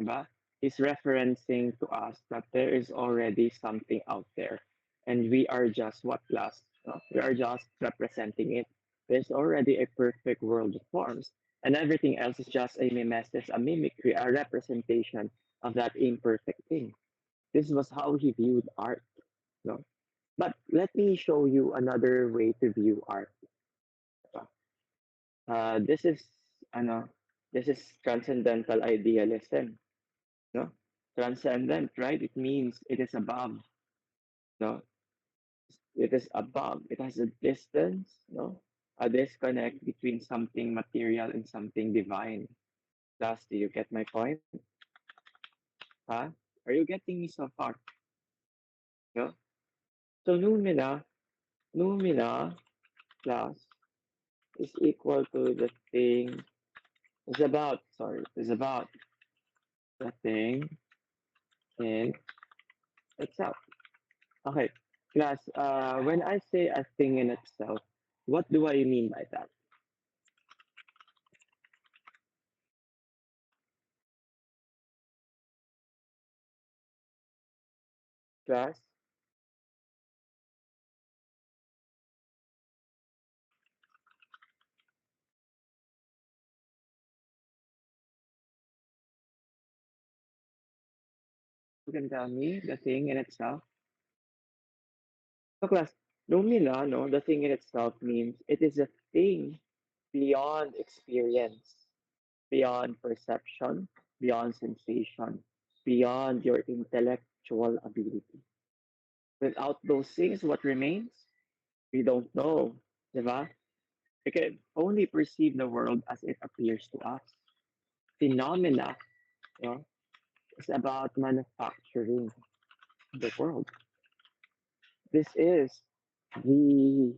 Diba? He's referencing to us that there is already something out there. And we are just what class? No? We are just representing it. There's already a perfect world of forms. And everything else is just a mimesis, a mimicry, a representation of that imperfect thing. This was how he viewed art. No? But let me show you another way to view art. This is ano, this is transcendental idealism. No? Transcendent, right? It means it is above. No? It is above. It has a distance, no? A disconnect between something material and something divine. Thus, do you get my point? Huh? Are you getting me so far? No? So numina plus is equal to the thing is about the thing in itself. Okay, class, when I say a thing in itself, what do I mean by that? Class, you can tell me the thing in itself. So class, numina, no, the thing in itself means it is a thing beyond experience, beyond perception, beyond sensation, beyond your intellectual ability. Without those things, what remains? We don't know, diba? We can only perceive the world as it appears to us. Phenomena, you know, is about manufacturing the world. This is the,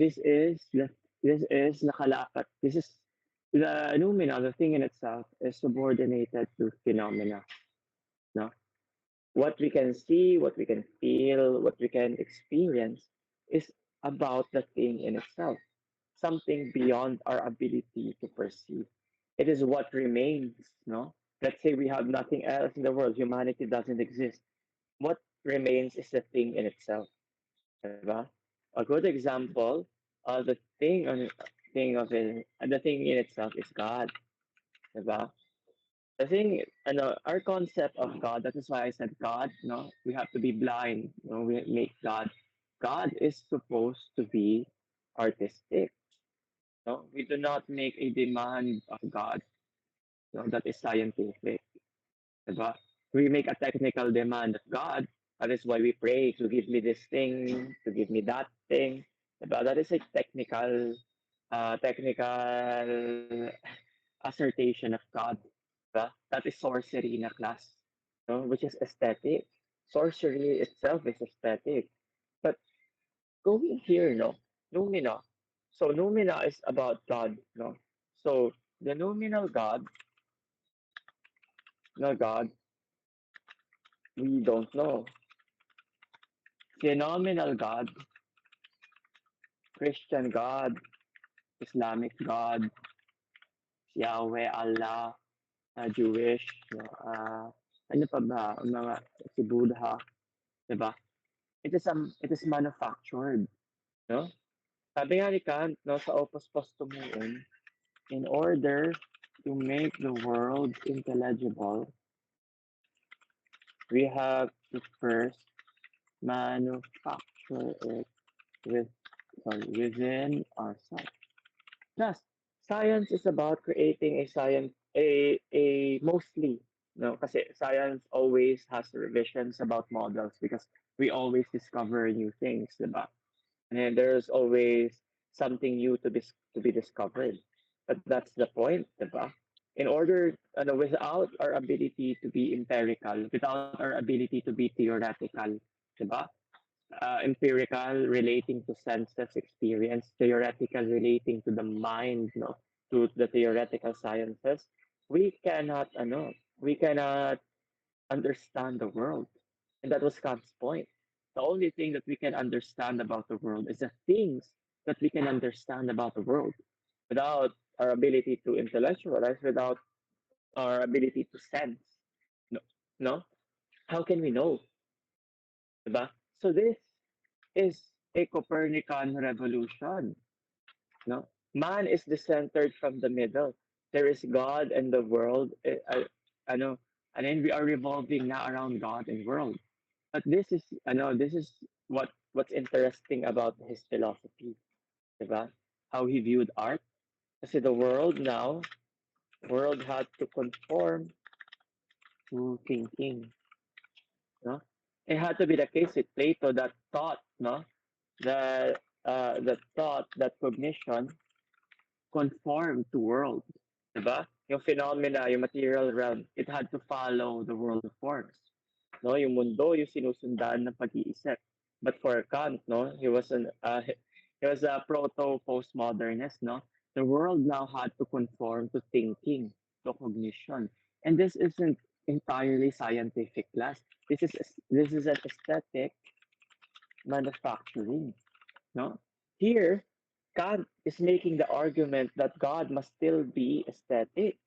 this is nakalakat. This is the noumena, the thing in itself, is subordinated to phenomena. No? What we can see, what we can feel, what we can experience is about the thing in itself, something beyond our ability to perceive. It is what remains, no? Let's say we have nothing else in the world, humanity doesn't exist. What remains is the thing in itself. Diba? A good example of the thing in itself is God. Diba? The thing, our concept of God, that is why I said God, no, we have to be blind, we make God. God is supposed to be artistic. No? We do not make a demand of God, that is scientific. Diba? We make a technical demand of God. That is why we pray to give me this thing, to give me that thing. Diba? That is a technical assertion of God. Diba? That is sorcery in a class, no? Which is aesthetic. Sorcery itself is aesthetic. But going here, no, noumena. So noumena is about God, no. So the nominal God, no God, we don't know. Phenomenal God, Christian God, Islamic God, Yahweh, Allah, Jewish, ano pa ba, mga si Buddha, diba? it is manufactured, no? Sabi nga ni Kant, no, sa Opus Postumuum, in order to make the world intelligible, we have to first manufacture it with within ourselves. Thus, science is about creating a science a mostly no kasi science always has revisions about models because we always discover new things, diba? And then there's always something new to be discovered. But that's the point, diba? In order, without our ability to be empirical, without our ability to be theoretical, diba? Empirical relating to senses experience, theoretical relating to the mind, no, to the theoretical sciences, we cannot, we cannot understand the world. And that was Kant's point. The only thing that we can understand about the world is the things that we can understand about the world. Without our ability to intellectualize, without our ability to sense, no, no, how can we know? Diba? So this is a Copernican revolution. No, man is decentered from the middle. There is God and the world. Ano, and then we are revolving now around God and world. But this is what's interesting about his philosophy, diba? How he viewed art. Kasi the world had to conform to thinking, no? It had to be the case with Plato that thought, no, that thought that cognition conform to world, 'di ba? Yung phenomena, yung material realm, it had to follow the world of forms. No, yung mundo, yung sinusundan ng pag-iisip. But for Kant, no, he was a proto postmodernist, no. The world now had to conform to thinking, to cognition. And this isn't entirely scientific class. This is an aesthetic manufacturing, no? Here, Kant is making the argument that God must still be aesthetic.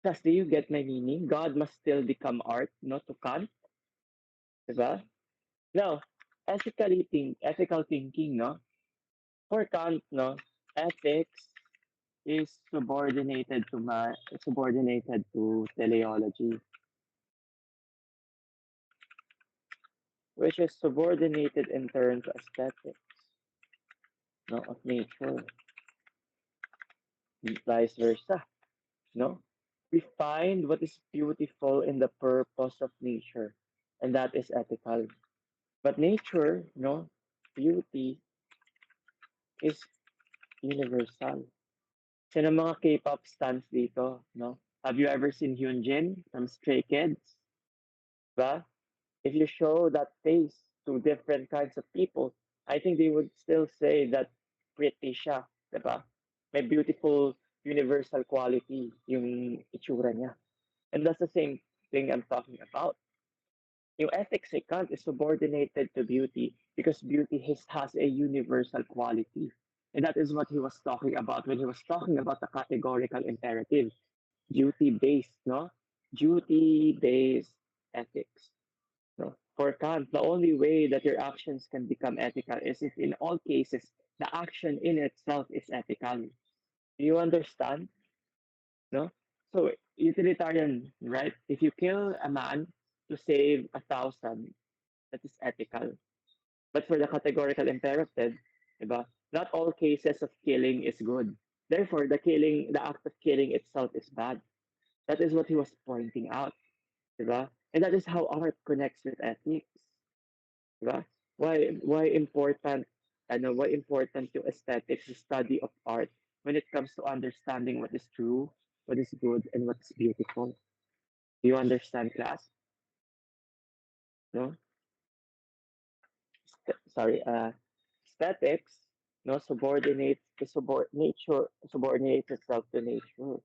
Thus, do you get my meaning? God must still become art, no, to Kant, diba? Now, ethical thinking, no? For Kant, no, ethics is subordinated to teleology, which is subordinated in turn to aesthetics, no, of nature, vice versa, no? We find what is beautiful in the purpose of nature, and that is ethical. But nature, no, beauty is universal. Sino mga K-pop stans dito, no? Have you ever seen Hyunjin from Stray Kids? Ba? If you show that face to different kinds of people, I think they would still say that pretty siya, diba? May beautiful universal quality yung itsura niya. And that's the same thing I'm talking about. Yung ethics ni Kant is subordinated to beauty because beauty has a universal quality. And that is what he was talking about when he was talking about the categorical imperative, duty-based, no? Duty-based ethics. No? For Kant, the only way that your actions can become ethical is if in all cases, the action in itself is ethical. Do you understand? No? So utilitarian, right? If you kill a man to save 1,000, that is ethical. But for the categorical imperative, diba, not all cases of killing is good. Therefore, the act of killing itself is bad. That is what he was pointing out, diba? And that is how art connects with ethics, diba? Why important to aesthetics, the study of art, when it comes to understanding what is true, what is good, and what is beautiful. Do you understand, class? No? Sorry, aesthetics, no, subordinates itself to nature.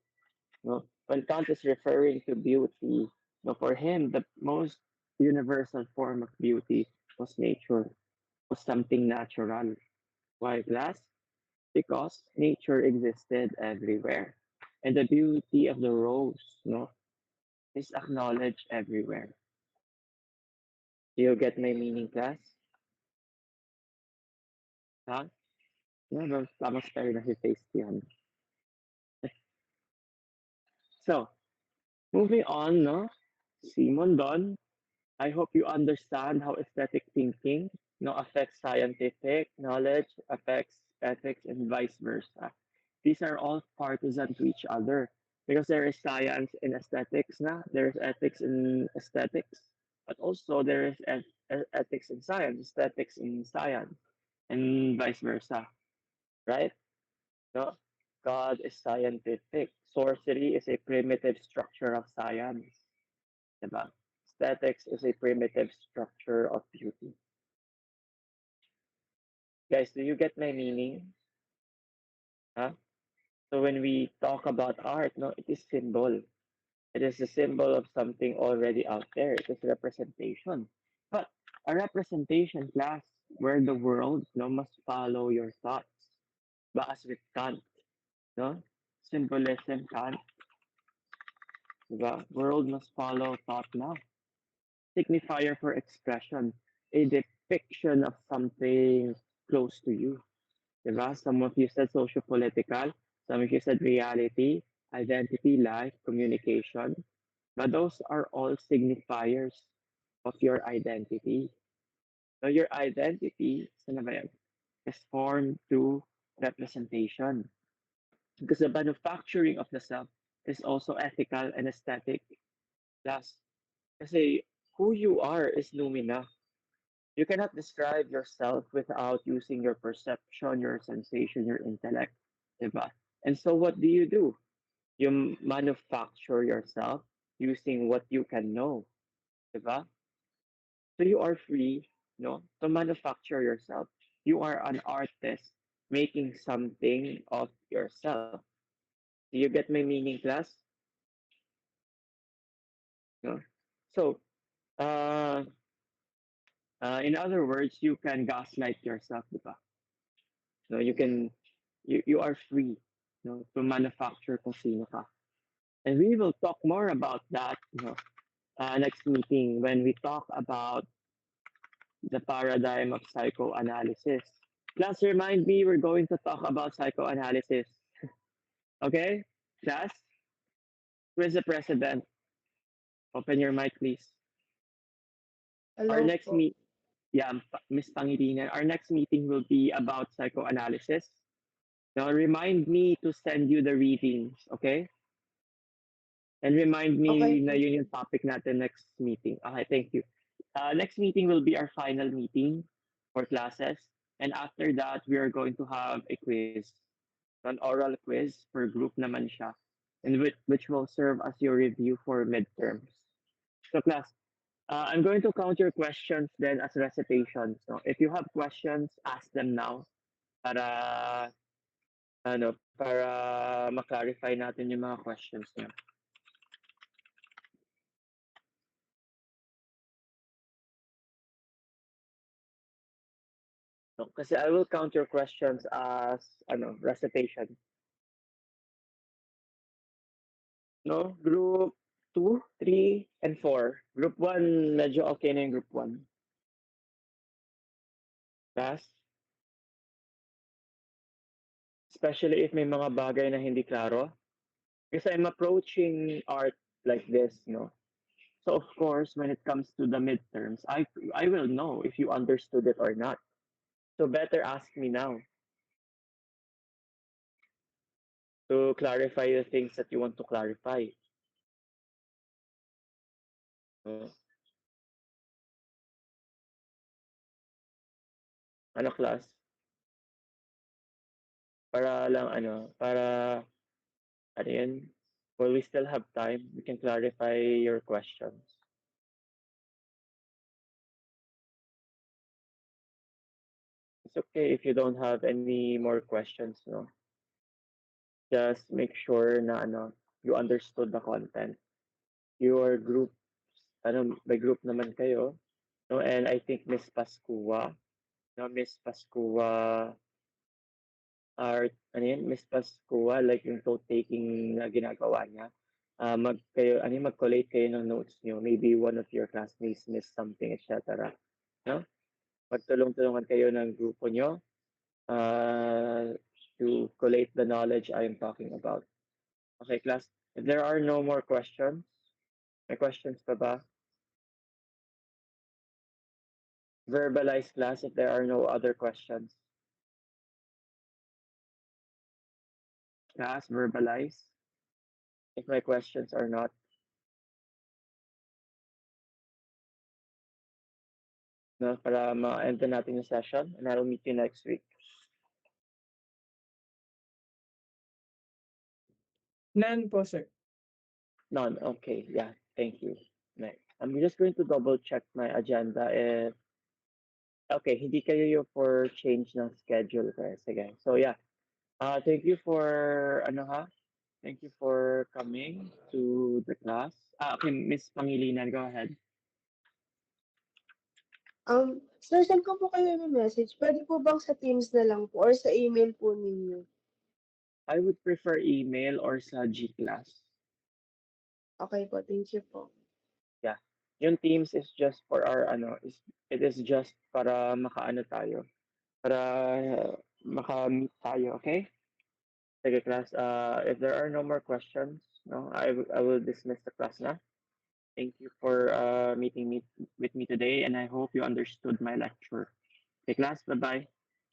No, when Kant is referring to beauty, no, for him the most universal form of beauty was nature, was something natural. Why glass? Because nature existed everywhere, and the beauty of the rose, no, is acknowledged everywhere. Do you get my meaning, class? Ha? Tama spell na si Tasty yan. So, moving on, no? Simon Don, I hope you understand how aesthetic thinking affects scientific knowledge, affects ethics, and vice versa. These are all partisan to each other because there is science in aesthetics, there's ethics in aesthetics, but also there is ethics in science, aesthetics in science, and vice versa, right? No? God is scientific. Sorcery is a primitive structure of science. Diba? Aesthetics is a primitive structure of beauty. Guys, do you get my meaning? Huh? So when we talk about art, it is symbol. It is a symbol of something already out there. It is representation. But a representation class where the world must follow your thoughts. But as with Kant, no? Symbolism, Kant, the world must follow thought now. Signifier for expression, a depiction of something close to you. Diba? Some of you said socio-political, some of you said reality, identity, life, communication. But those are all signifiers of your identity. Now, your identity, saan na ba yan? Is formed through representation. Because the manufacturing of the self is also ethical and aesthetic. Plus, kasi who you are is lumina. You cannot describe yourself without using your perception, your sensation, your intellect. Diba? And so what do? You manufacture yourself using what you can know. Diba? So you are free, to manufacture yourself. You are an artist making something of yourself. Do you get my meaning, class? No? So, uh, in other words, you can gaslight yourself, diba? No, you are free, to manufacture kung sino ka. And we will talk more about that, next meeting when we talk about the paradigm of psychoanalysis. Class, remind me, we're going to talk about psychoanalysis. Okay? Class, who is the president? Open your mic, please. Our Hello next po. meet, yeah, Miss Pangilinan, our next meeting will be about psychoanalysis. Now, remind me to send you the readings, okay? And remind me Okay na po. yun yung topic natin next meeting. Okay, thank you. Next meeting will be our final meeting for classes. And after that, we are going to have a quiz, an oral quiz per group naman siya, and which will serve as your review for midterms. So class, I'm going to count your questions then as recitations. So if you have questions, ask them now para para ma-clarify natin yung mga questions niyo. No, kasi I will count your questions as recitation. No, group 2, 3, and 4. Group 1, medyo okay na yung group 1. Class? Especially if may mga bagay na hindi klaro. Because I'm approaching art like this, So of course, when it comes to the midterms, I will know if you understood it or not. So better ask me now to clarify the things that you want to clarify. Uh, ano class? Para lang para ano yun? Well, we still have time. We can clarify your questions. It's okay if you don't have any more questions, no? Just make sure na you understood the content. Your group, may group naman kayo, no? And I think Miss Pascua, Miss Pascua art, Miss Pascua, like yung note-taking na ginagawa niya. Mag-collate kayo ng notes niyo. Maybe one of your classmates missed something, etc. No? Magtulong-tulungan kayo ng grupo niyo uh, to collate the knowledge I am talking about. Okay, class. If there are no more questions, may questions pa ba? Verbalize, class, if there are no other questions. Class, verbalize if my questions are not. No, para ma-end na natin yung session, and I'll meet you next week. None po, sir. None. Okay. Yeah. Thank you. Next. I'm just going to double check my agenda if okay, hindi kayo yung for change ng schedule ko. Sige. So yeah. Thank you for ano ha? Thank you for coming to the class. Okay, Miss Pangilinan, go ahead. Sir, send ko po kayo ng message. Pwede po bang sa Teams na lang po or sa email po ninyo? I would prefer email or sa G-class. Okay po, thank you po. Yeah. Yung Teams is just for our it is just para makaano tayo. Para maka-meet tayo, okay? Sige, class. If there are no more questions, no, I will dismiss the class na. Thank you for meeting me with me today, and I hope you understood my lecture. Okay, class. Bye bye.